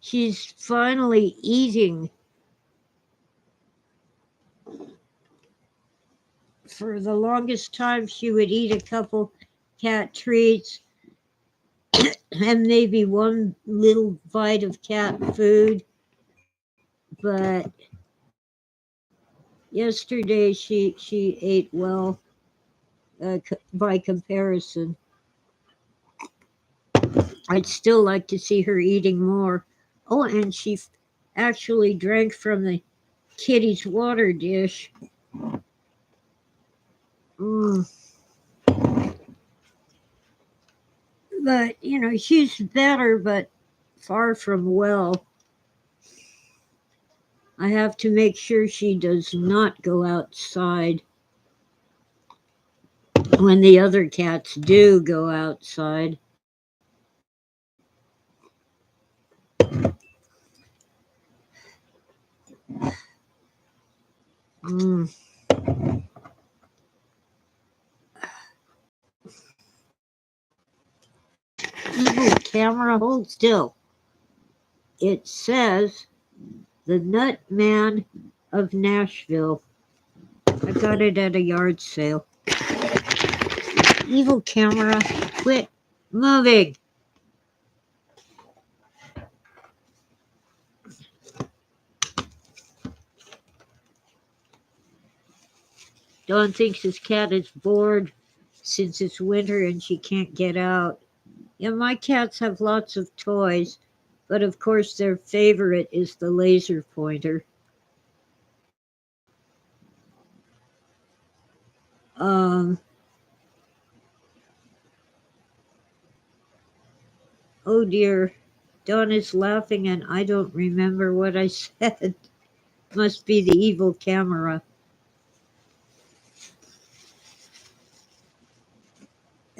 She's finally eating. For the longest time, she would eat a couple cat treats and maybe one little bite of cat food. But yesterday, she ate well by comparison. I'd still like to see her eating more. Oh, and she actually drank from the Kitty's water dish. Mm. But, she's better, but far from well. I have to make sure she does not go outside when the other cats do go outside. Mm. Evil camera, hold still. It says the Nut Man of Nashville. I got it at a yard sale. Evil camera, quit moving. Don thinks his cat is bored since it's winter and she can't get out. Yeah, my cats have lots of toys, but of course their favorite is the laser pointer. Um, oh dear, Don is laughing and I don't remember what I said. Must be the evil camera.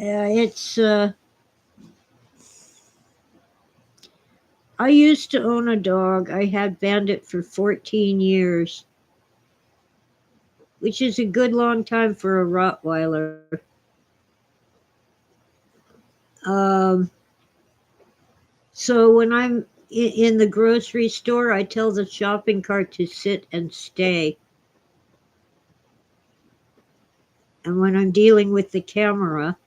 It's I used to own a dog. I had Bandit for 14 years, which is a good long time for a Rottweiler. Um, so when I'm in the grocery store, I tell the shopping cart to sit and stay. And when I'm dealing with the camera,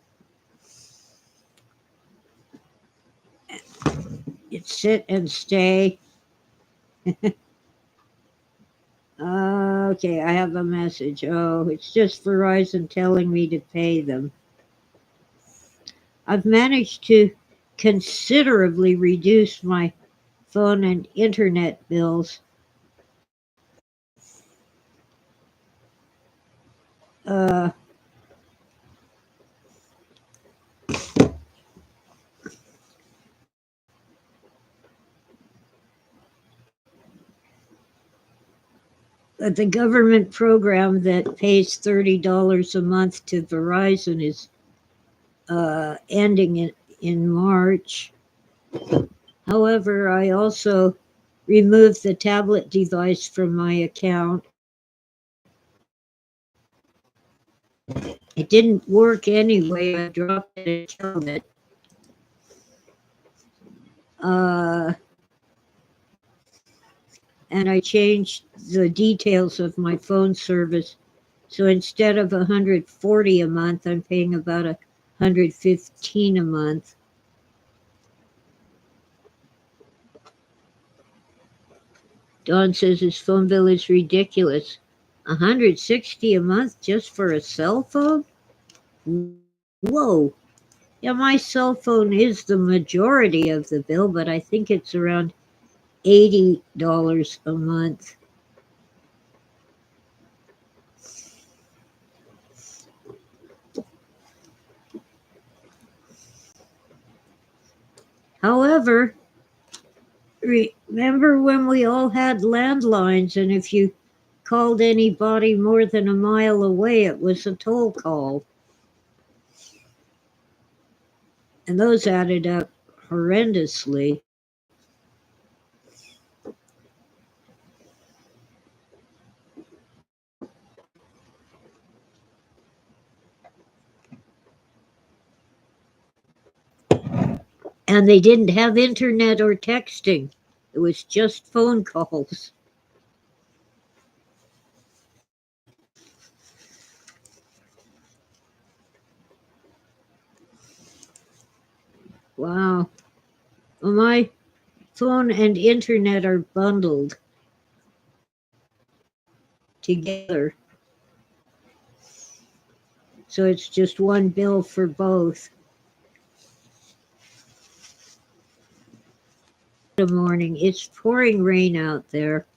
it's sit and stay. Okay, I have a message. Oh, it's just Verizon telling me to pay them. I've managed to considerably reduce my phone and internet bills. Uh, but the government program that pays $30 a month to Verizon is ending in March. However, I also removed the tablet device from my account. It didn't work anyway. I dropped it and killed it. Uh, and I changed the details of my phone service. So instead of $140 a month, I'm paying about $115 a month. Don says his phone bill is ridiculous. $160 a month just for a cell phone? Whoa. Yeah, my cell phone is the majority of the bill, but I think it's around $80 a month. However, remember when we all had landlines, and if you called anybody more than a mile away, it was a toll call. And those added up horrendously. And they didn't have internet or texting, it was just phone calls. Wow. Well, my phone and internet are bundled together. So it's just one bill for both. Good morning. It's pouring rain out there.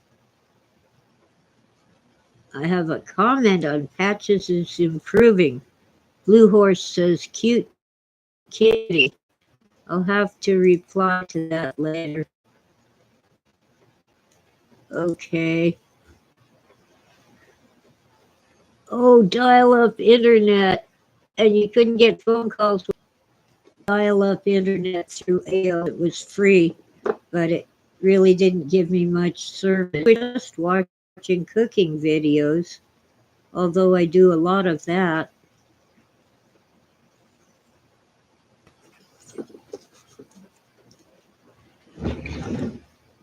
I have a comment on Patches is improving. Blue Horse says, cute kitty. I'll have to reply to that later. Okay. Oh, dial-up internet. And you couldn't get phone calls with dial-up internet through AO. It was free, but it really didn't give me much service. I was just watching cooking videos, although I do a lot of that.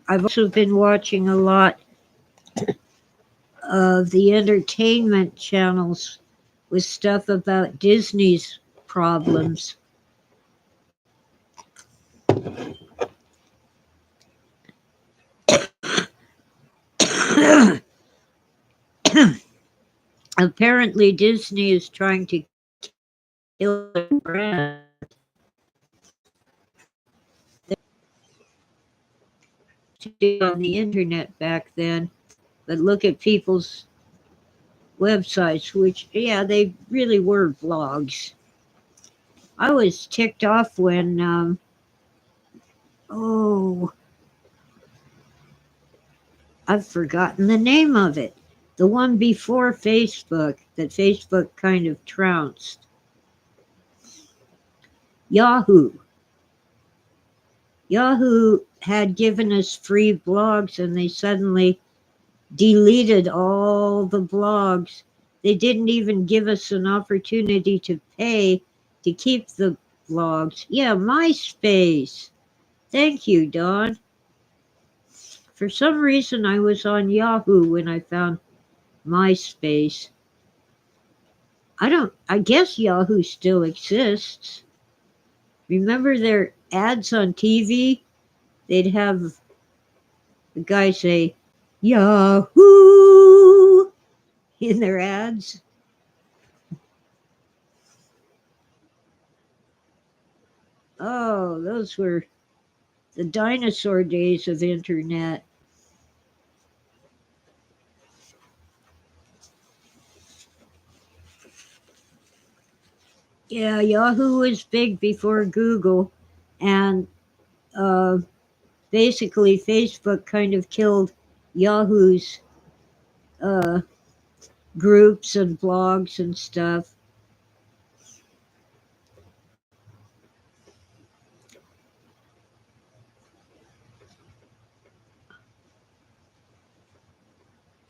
I've also been watching a lot of the entertainment channels with stuff about Disney's problems. Apparently, Disney is trying to kill their brand. To do on the internet back then, but look at people's websites, which, yeah, they really were blogs. I was ticked off when, I've forgotten the name of it. The one before Facebook that Facebook kind of trounced. Yahoo. Yahoo had given us free blogs and they suddenly deleted all the blogs. They didn't even give us an opportunity to pay to keep the blogs. Yeah, MySpace. Thank you, Don. For some reason, I was on Yahoo when I found MySpace. I guess Yahoo still exists. Remember their ads on TV? They'd have the guy say, Yahoo! In their ads. Oh, those were the dinosaur days of internet. Yeah, Yahoo was big before Google, and basically Facebook kind of killed Yahoo's uh, groups and blogs and stuff.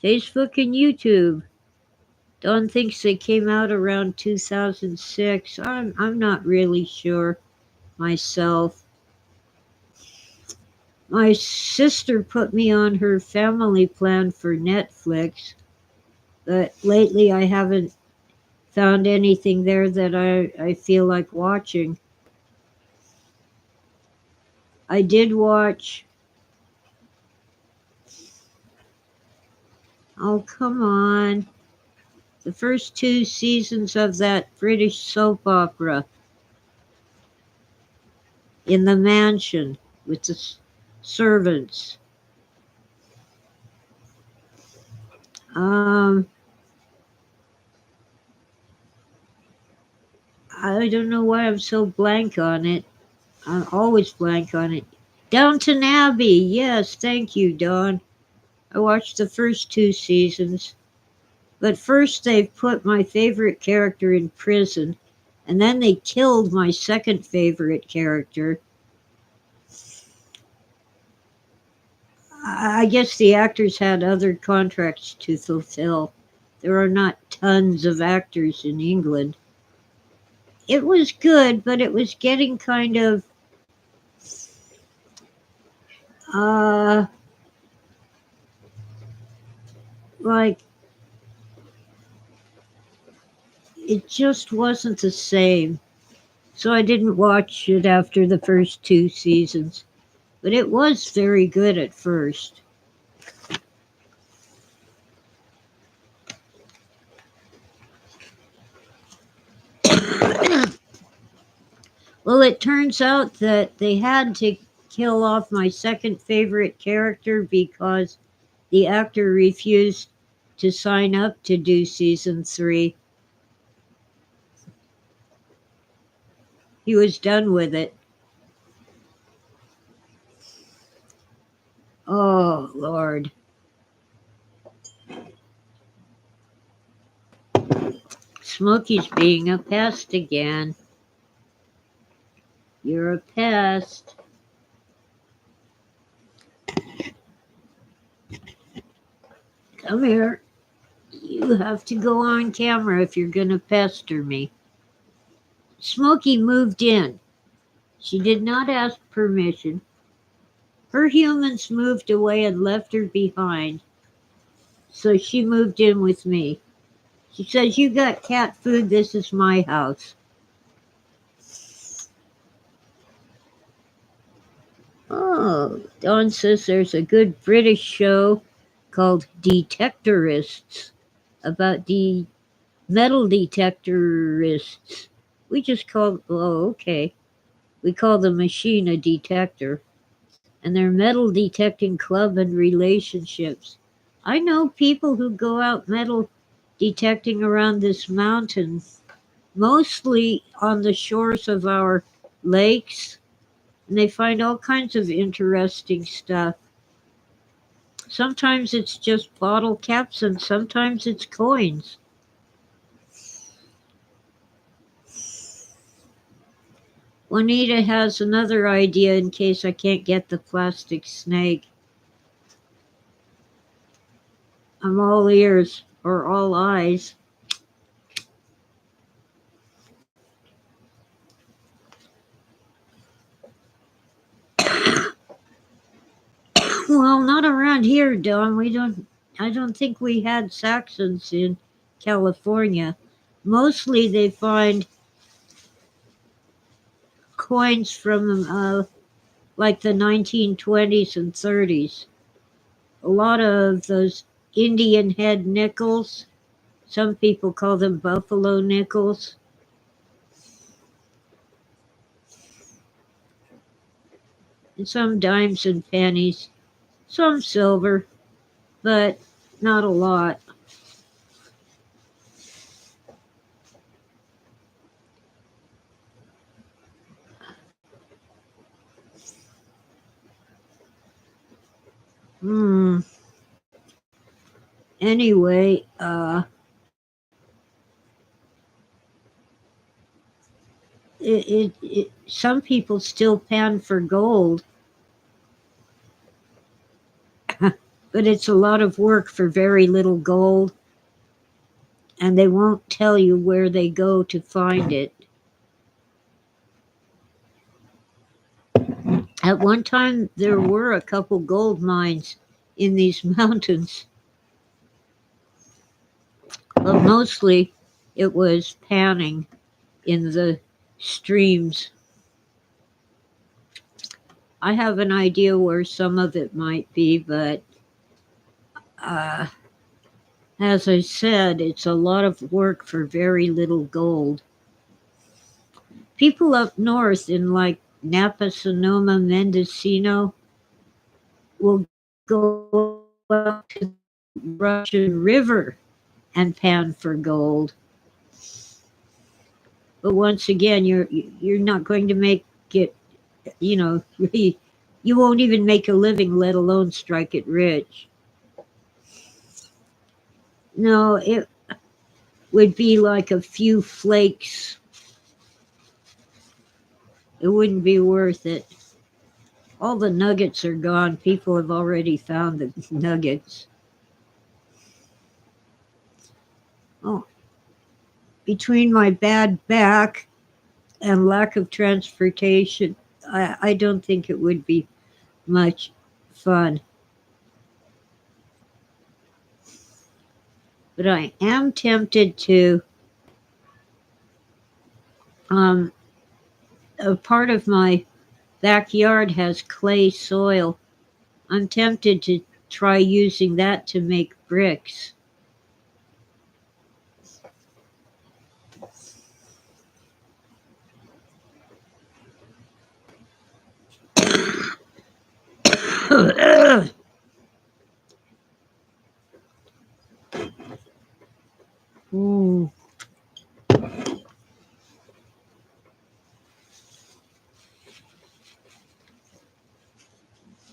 Facebook and YouTube. Don thinks they came out around 2006. I'm not really sure myself. My sister put me on her family plan for Netflix, but lately I haven't found anything there that I feel like watching. I did watch. Oh, come on. The first 2 seasons of that British soap opera in the mansion with the servants. Um, I don't know why I'm so blank on it. I'm always blank on it. Downton Abbey. Yes, thank you, Dawn. I watched the first 2 seasons. But first they put my favorite character in prison, and then they killed my second favorite character. I guess the actors had other contracts to fulfill. There are not tons of actors in England. It was good, but it was getting kind of uh, like it just wasn't the same. So I didn't watch it after the first 2 seasons. But it was very good at first. Well, it turns out that they had to kill off my second favorite character because the actor refused to sign up to do season 3. He was done with it. Oh, Lord. Smokey's being a pest again. You're a pest. Come here. You have to go on camera if you're going to pester me. Smokey moved in. She did not ask permission. Her humans moved away and left her behind. So she moved in with me. She says, "You got cat food, this is my house." Oh, Don says there's a good British show called Detectorists about the metal detectorists. We just call, oh, okay. We call the machine a detector. And they're metal detecting club and relationships. I know people who go out metal detecting around this mountain, mostly on the shores of our lakes, and they find all kinds of interesting stuff. Sometimes it's just bottle caps and sometimes it's coins. Juanita has another idea in case I can't get the plastic snake. I'm all ears or all eyes. Well, not around here, Don. I don't think we had Saxons in California. Mostly they find coins from like the 1920s and 30s. A lot of those Indian head nickels. Some people call them buffalo nickels. And some dimes and pennies. Some silver, but not a lot. Hmm. Anyway, some people still pan for gold, but it's a lot of work for very little gold, and they won't tell you where they go to find it. At one time, there were a couple gold mines in these mountains, but mostly it was panning in the streams. I have an idea where some of it might be, but uh, as I said, it's a lot of work for very little gold. People up north in like Napa, Sonoma, Mendocino will go out to the Russian River and pan for gold. But once again, you're not going to make it. You know, you won't even make a living, let alone strike it rich. No, it would be like a few flakes. It wouldn't be worth it. All the nuggets are gone. People have already found the nuggets. Oh, between my bad back and lack of transportation, I don't think it would be much fun. But I am tempted to. Um, a part of my backyard has clay soil. I'm tempted to try using that to make bricks.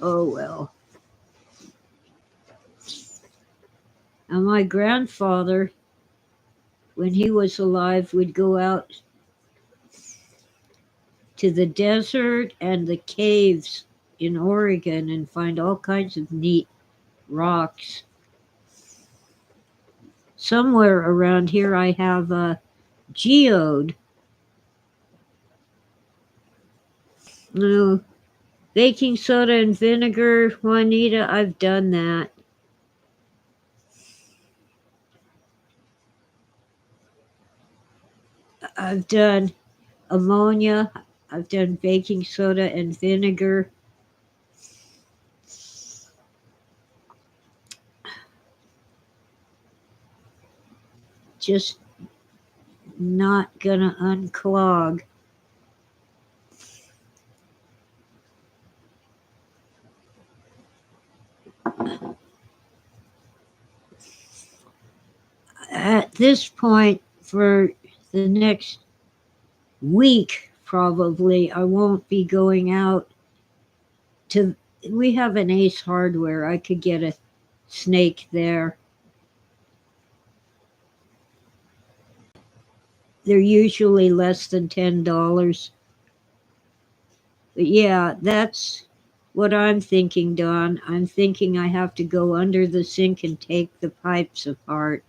Oh well. And my grandfather, when he was alive, would go out to the desert and the caves in Oregon and find all kinds of neat rocks. Somewhere around here I have a geode. No, baking soda and vinegar, Juanita, I've done that. I've done ammonia. I've done baking soda and vinegar. Just not gonna unclog. At this point, for the next week, probably, I won't be going out to. We have an Ace Hardware. I could get a snake there. They're usually less than $10. But yeah, that's what I'm thinking, Don. I'm thinking I have to go under the sink and take the pipes apart.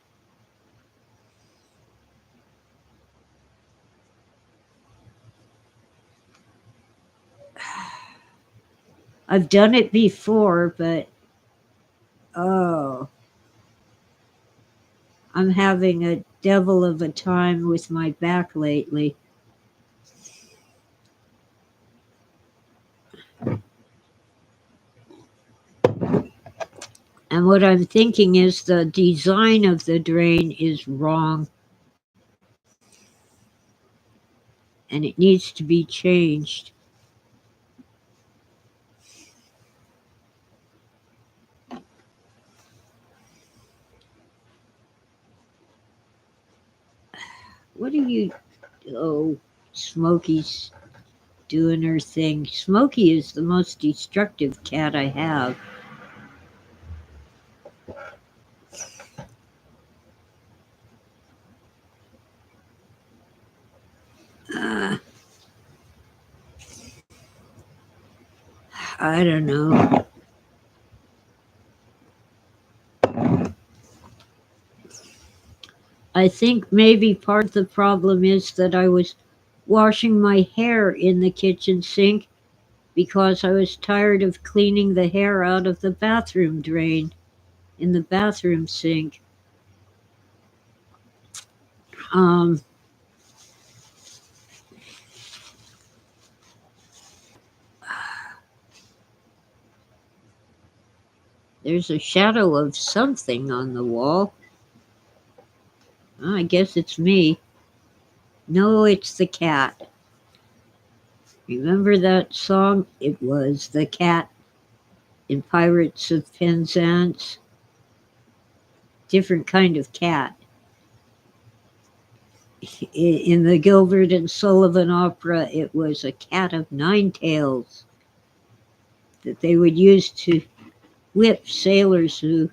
I've done it before, but oh, I'm having a devil of a time with my back lately. And what I'm thinking is the design of the drain is wrong and it needs to be changed. What are you? Oh, Smokey's doing her thing. Smokey is the most destructive cat I have. I don't know. I think maybe part of the problem is that I was washing my hair in the kitchen sink because I was tired of cleaning the hair out of the bathroom drain in the bathroom sink. Um, there's a shadow of something on the wall. I guess it's me. No, it's the cat. Remember that song? It was the cat in Pirates of Penzance. Different kind of cat. In the Gilbert and Sullivan opera, it was a cat of 9 tails that they would use to whip sailors who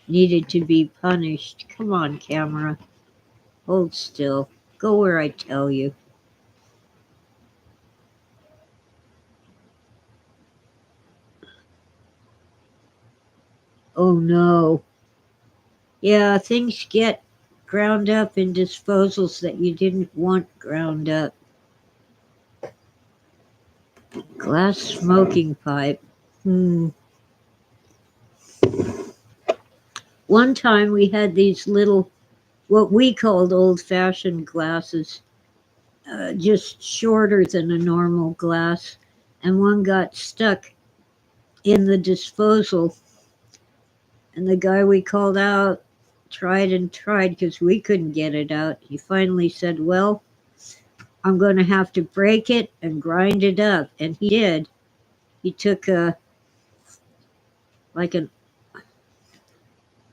needed to be punished. Come on, camera. Hold still. Go where I tell you. Oh no. Yeah, things get ground up in disposals that you didn't want ground up. Glass smoking pipe. One time we had these little, what we called old-fashioned glasses, just shorter than a normal glass, and one got stuck in the disposal. And the guy we called out tried and tried because we couldn't get it out. He finally said, well, I'm going to have to break it and grind it up. And he did. He took like an,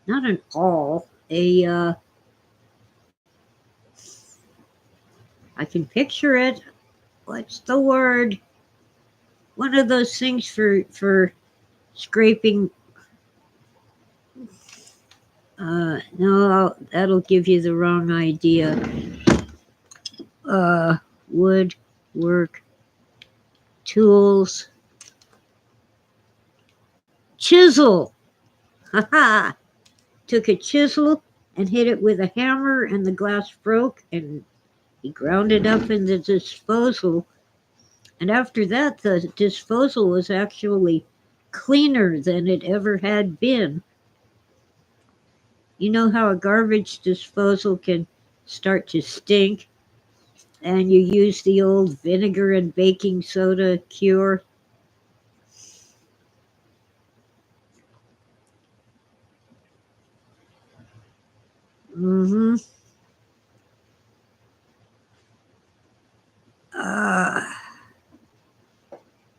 not an awl, I can picture it. What's the word? One of those things for scraping. No, that'll give you the wrong idea. Woodwork tools. Chisel. Haha. Took a chisel and hit it with a hammer, and the glass broke, and he ground it up in the disposal. And after that, the disposal was actually cleaner than it ever had been. You know how a garbage disposal can start to stink, and you use the old vinegar and baking soda cure? Mm-hmm.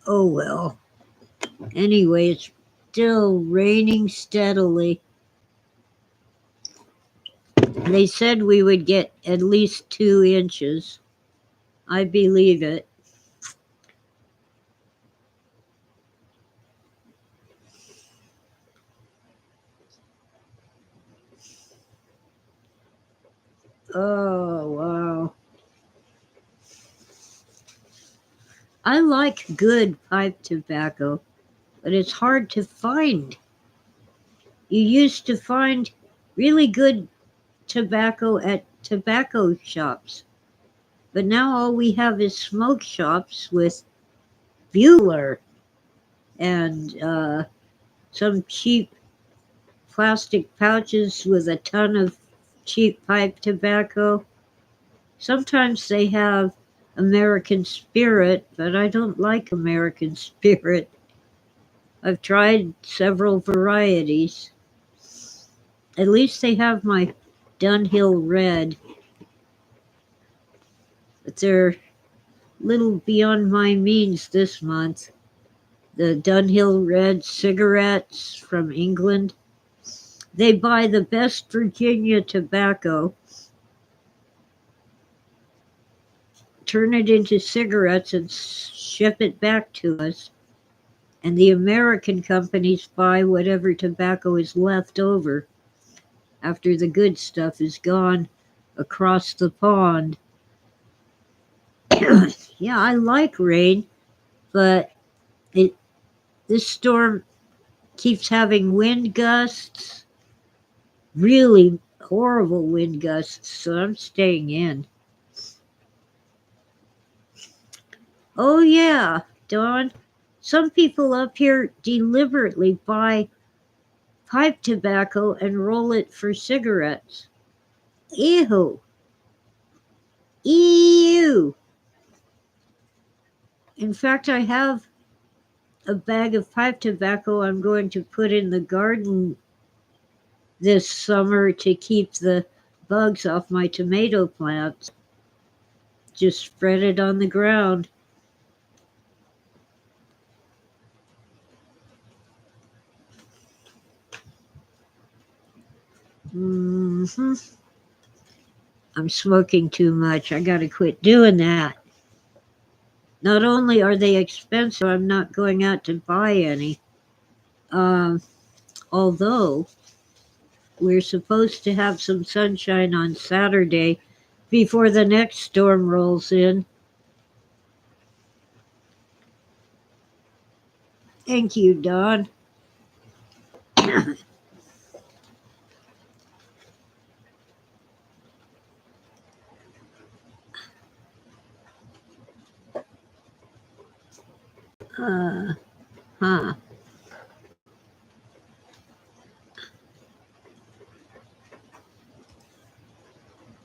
Oh well. Anyway, it's still raining steadily. They said we would get at least 2 inches. I believe it. Oh, wow. I like good pipe tobacco, but it's hard to find. You used to find really good tobacco at tobacco shops, but now all we have is smoke shops with Bueller and some cheap plastic pouches with a ton of cheap pipe tobacco. Sometimes they have American Spirit, but I don't like American Spirit. I've tried several varieties. At least they have my Dunhill Red, but they're a little beyond my means this month. The Dunhill Red cigarettes from England. They buy the best Virginia tobacco, turn it into cigarettes, and ship it back to us. And the American companies buy whatever tobacco is left over after the good stuff is gone across the pond. Yeah, I like rain, but this storm keeps having wind gusts, really horrible wind gusts, so I'm staying in. Oh, yeah, Dawn. Some people up here deliberately buy pipe tobacco and roll it for cigarettes. Ew. Ew. In fact, I have a bag of pipe tobacco I'm going to put in the garden this summer to keep the bugs off my tomato plants. Just spread it on the ground. Mm-hmm. I'm smoking too much. I gotta quit doing that. Not only are they expensive, I'm not going out to buy any. Um, Although we're supposed to have some sunshine on Saturday before the next storm rolls in. Thank you, Don. uh, huh.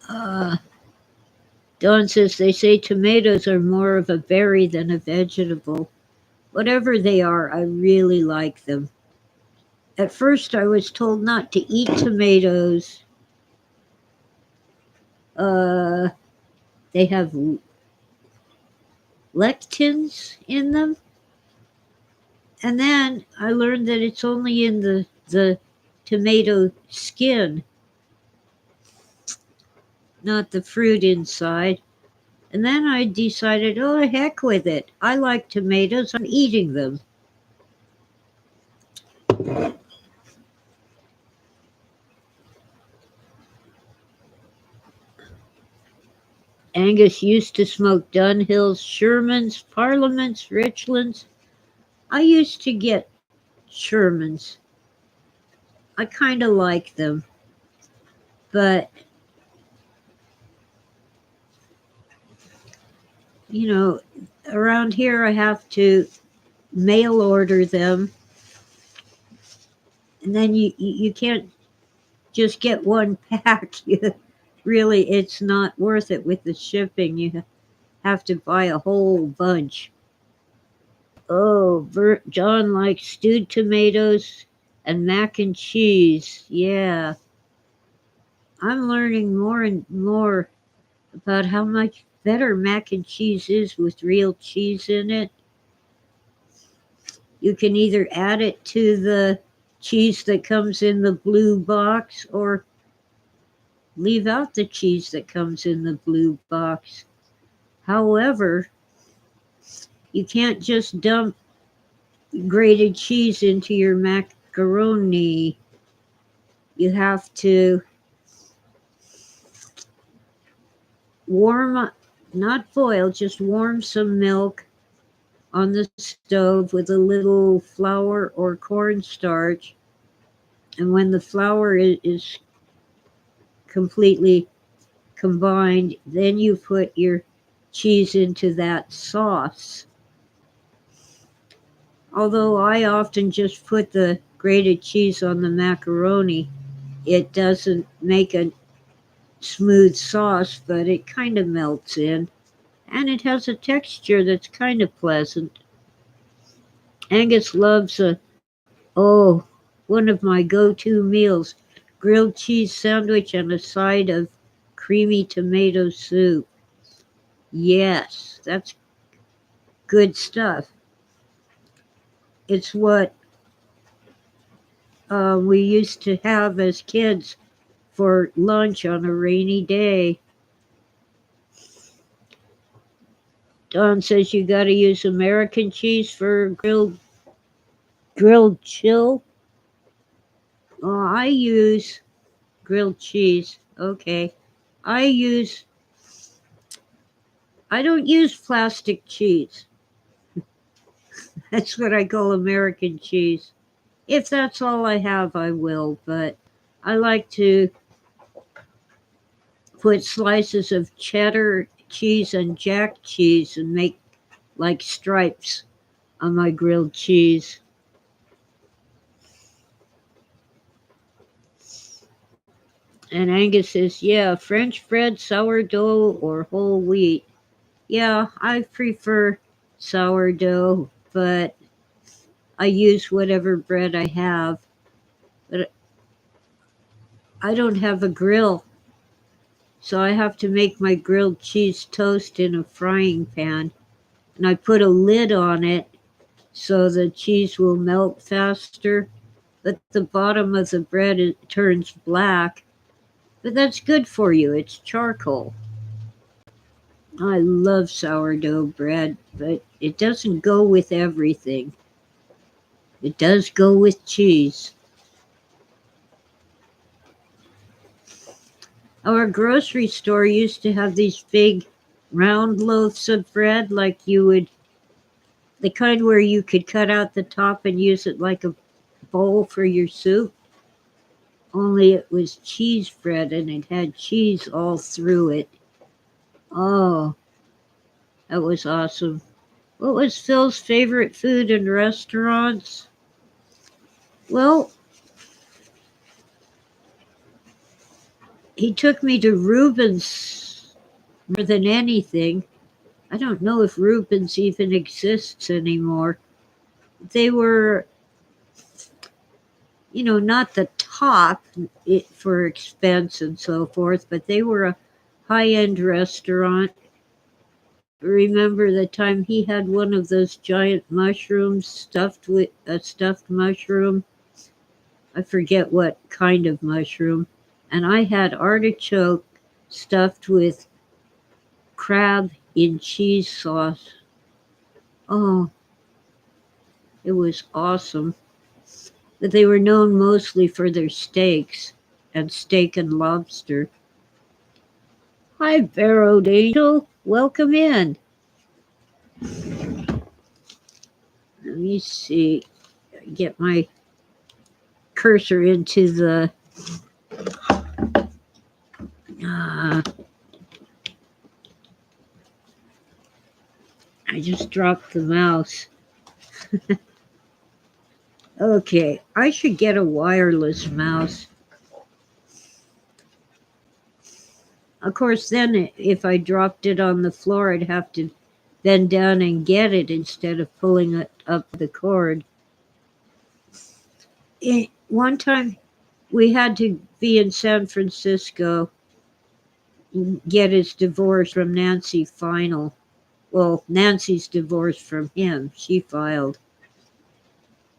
Uh, Don says they say tomatoes are more of a berry than a vegetable. Whatever they are, I really like them. At first, I was told not to eat tomatoes. Uh, they have lectins in them. And then I learned that it's only in the tomato skin, not the fruit inside. And then I decided, oh, heck with it. I like tomatoes. I'm eating them. Angus used to smoke Dunhills, Shermans, Parliaments, Richlands. I used to get Shermans. I kind of like them, but you know, around here I have to mail order them, and then you can't just get one pack. Really, it's not worth it with the shipping. You have to buy a whole bunch. Oh, John likes stewed tomatoes and mac and cheese. Yeah, I'm learning more and more about how much better mac and cheese is with real cheese in it. You can either add it to the cheese that comes in the blue box or leave out the cheese that comes in the blue box. However, you can't just dump grated cheese into your macaroni. You have to warm, not boil, just warm some milk on the stove with a little flour or cornstarch. And when the flour is completely combined, then you put your cheese into that sauce. Although I often just put the grated cheese on the macaroni, it doesn't make a smooth sauce, but it kind of melts in. And it has a texture that's kind of pleasant. Angus loves one of my go-to meals, grilled cheese sandwich and a side of creamy tomato soup. Yes, that's good stuff. It's what we used to have as kids for lunch on a rainy day. Don says you got to use American cheese for grilled chill. I use grilled cheese. Okay. I use I don't use plastic cheese. That's what I call American cheese. If that's all I have, I will, but I like to put slices of cheddar cheese and jack cheese and make like stripes on my grilled cheese. And Angus says, yeah, French bread, sourdough, or whole wheat. Yeah, I prefer sourdough, but I use whatever bread I have. But I don't have a grill, so I have to make my grilled cheese toast in a frying pan. And I put a lid on it so the cheese will melt faster. But the bottom of the bread it turns black. But that's good for you. It's charcoal. I love sourdough bread, but it doesn't go with everything. It does go with cheese. Our grocery store used to have these big round loaves of bread, like the kind where you could cut out the top and use it like a bowl for your soup. Only it was cheese bread and it had cheese all through it. Oh, that was awesome. What was Phil's favorite food in restaurants? Well, he took me to Reuben's more than anything. I don't know if Reuben's even exists anymore. They were, not the top for expense and so forth, but they were a high-end restaurant. Remember the time he had one of those giant mushrooms stuffed with a stuffed mushroom? I forget what kind of mushroom. And I had artichoke stuffed with crab in cheese sauce. Oh, it was awesome. but they were known mostly for their steaks and steak and lobster. Hi, Barrowed Angel. Welcome in. Let me see. Get my cursor into the. I just dropped the mouse. Okay, I should get a wireless mouse. Of course, then if I dropped it on the floor, I'd have to bend down and get it instead of pulling it up the cord. One time, we had to be in San Francisco, get his divorce from Nancy final. Well, Nancy's divorced from him. She filed.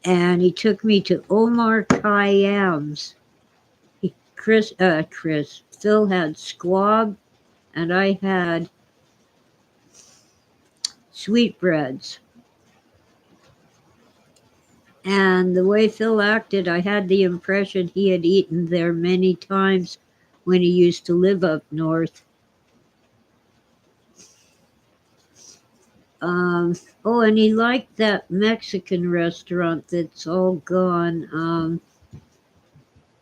And he took me to Omar Khayyam's. Phil had squab, and I had sweetbreads. And the way Phil acted, I had the impression he had eaten there many times when he used to live up north. And he liked that Mexican restaurant that's all gone.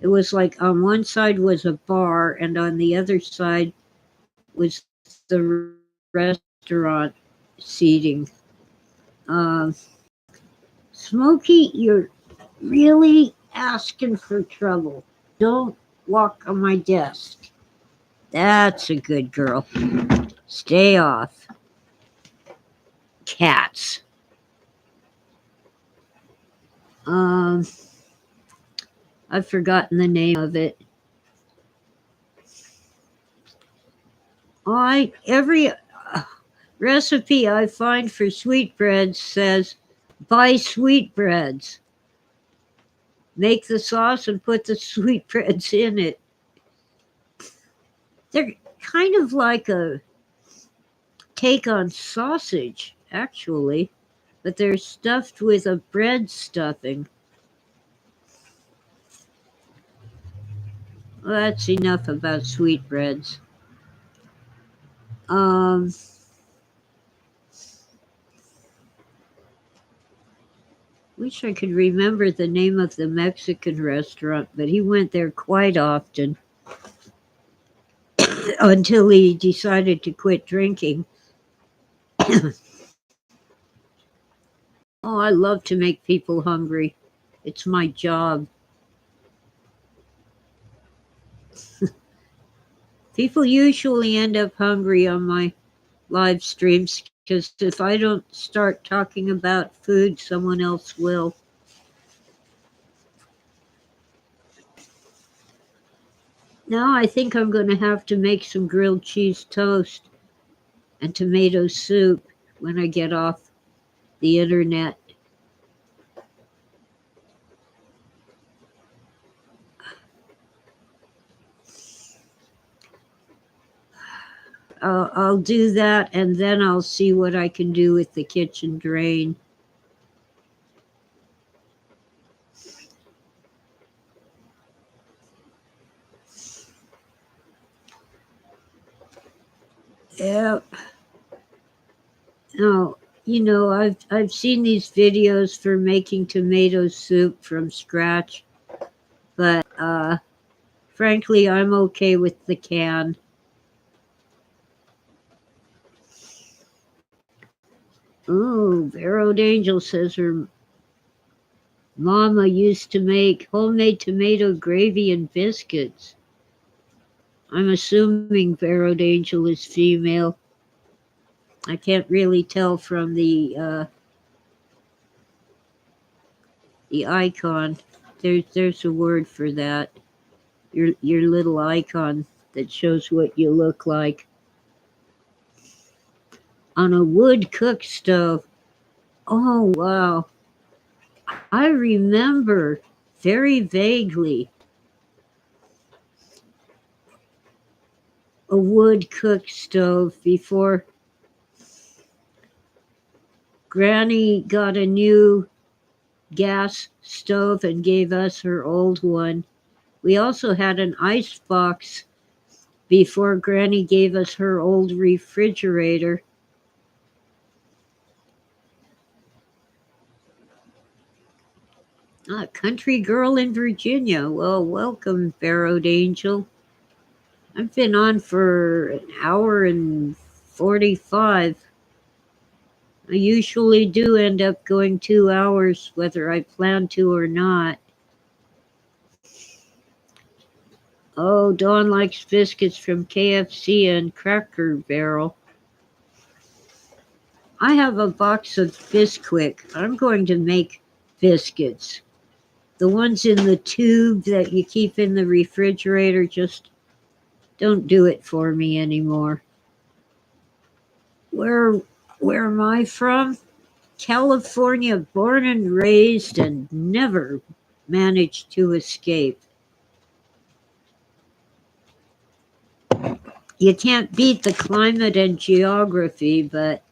It was like on one side was a bar, and on the other side was the restaurant seating. Smokey, you're really asking for trouble. Don't walk on my desk. That's a good girl. Stay off. Cats. I've forgotten the name of it. Every recipe I find for sweetbreads says buy sweetbreads. Make the sauce and put the sweetbreads in it. They're kind of like a take on sausage, actually, but they're stuffed with a bread stuffing. Well, that's enough about sweetbreads. Wish I could remember the name of the Mexican restaurant, but he went there quite often until he decided to quit drinking. Oh, I love to make people hungry. It's my job. People usually end up hungry on my live streams because if I don't start talking about food, someone else will. Now I think I'm going to have to make some grilled cheese toast and tomato soup when I get off the internet. I'll do that, and then I'll see what I can do with the kitchen drain. Yep. No, I've seen these videos for making tomato soup from scratch, but frankly, I'm okay with the can. Oh, Barrowed Angel says her mama used to make homemade tomato gravy and biscuits. I'm assuming Barrowed Angel is female. I can't really tell from the icon. There's a word for that. Your little icon that shows what you look like. On a wood cook stove. Oh, wow. I remember very vaguely a wood cook stove before Granny got a new gas stove and gave us her old one. We also had an ice box before Granny gave us her old refrigerator. Ah, country girl in Virginia. Well, welcome, Barrowed Angel. I've been on for an hour and 45. I usually do end up going 2 hours, whether I plan to or not. Oh, Dawn likes biscuits from KFC and Cracker Barrel. I have a box of Bisquick. I'm going to make biscuits. The ones in the tube that you keep in the refrigerator just don't do it for me anymore. Where where am I from? California, born and raised and never managed to escape. You can't beat the climate and geography, but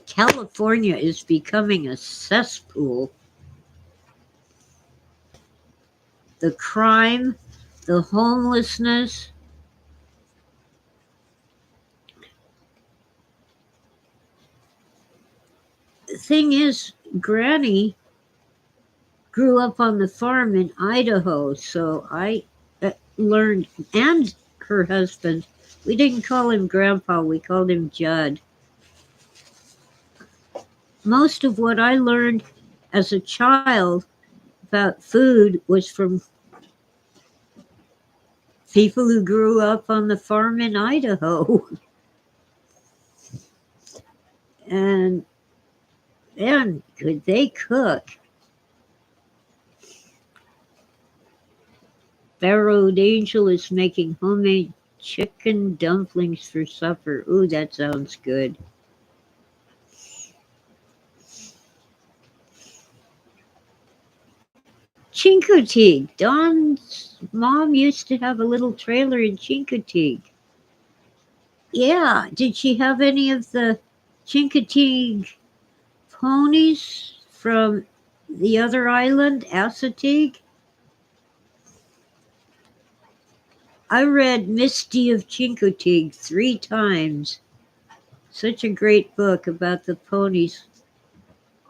California is becoming a cesspool. The crime, the homelessness. The thing is, Granny grew up on the farm in Idaho, so I learned, and her husband, we didn't call him Grandpa, we called him Judd. Most of what I learned as a child about food was from people who grew up on the farm in Idaho. And man, could they cook. Barrowed Angel is making homemade chicken dumplings for supper. Ooh, that sounds good. Chincoteague. Dawn's mom used to have a little trailer in Chincoteague. Yeah, did she have any of the Chincoteague ponies from the other island, Assateague? I read Misty of Chincoteague 3 times. Such a great book about the ponies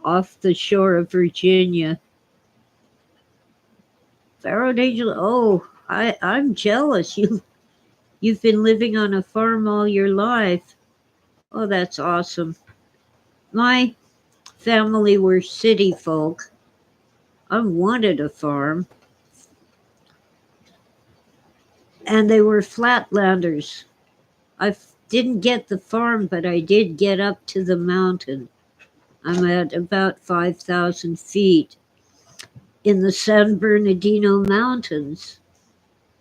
off the shore of Virginia. Barrowed Angel, oh, I'm jealous. You've been living on a farm all your life. Oh, that's awesome. My family were city folk. I wanted a farm. And they were flatlanders. I didn't get the farm, but I did get up to the mountain. I'm at about 5,000 feet in the San Bernardino Mountains.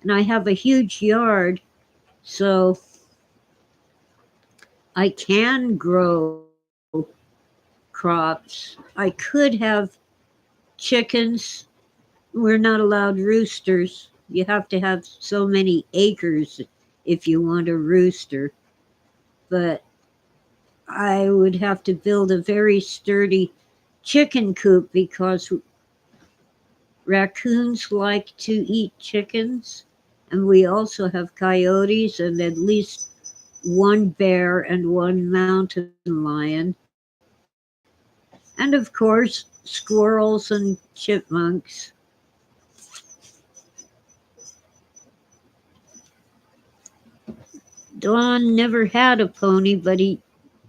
And I have a huge yard, so I can grow crops. I could have chickens. We're not allowed roosters. You have to have so many acres if you want a rooster. But I would have to build a very sturdy chicken coop because raccoons like to eat chickens. And we also have coyotes and at least one bear and one mountain lion. And of course, squirrels and chipmunks. Don never had a pony, but he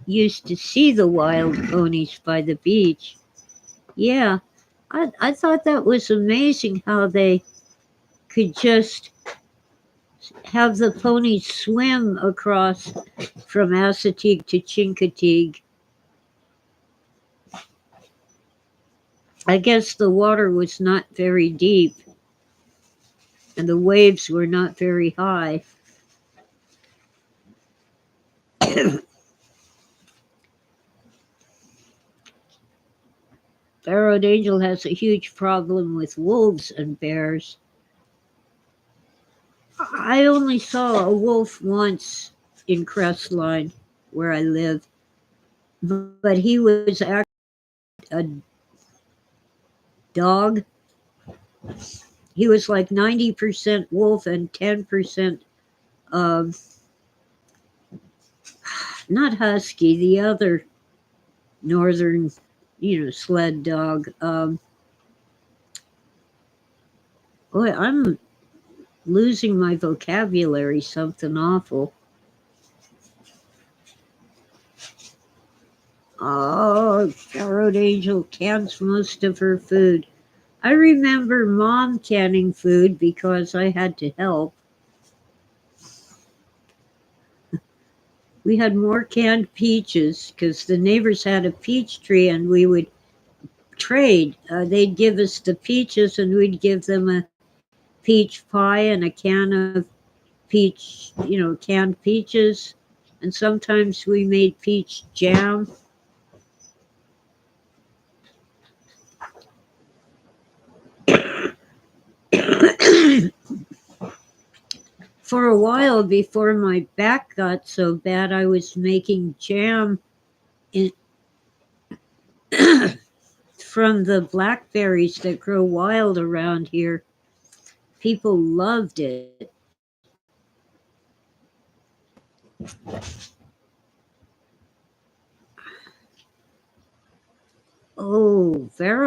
used to see the wild ponies by the beach. Yeah, I thought that was amazing how they could just have the ponies swim across from Assateague to Chincoteague. I guess the water was not very deep and the waves were not very high. Barrowed Angel has a huge problem with wolves and bears. I only saw a wolf once in Crestline, where I live, but he was actually a dog. He was like 90% wolf and 10% not husky, the other northern, sled dog. Boy, I'm losing my vocabulary, something awful. Oh, Road Angel cans most of her food. I remember Mom canning food because I had to help. We had more canned peaches because the neighbors had a peach tree and we would trade. They'd give us the peaches and we'd give them a peach pie and a can of canned peaches. And sometimes we made peach jam. For a while before my back got so bad, I was making jam in, from the blackberries that grow wild around here. People loved it. Oh, Vero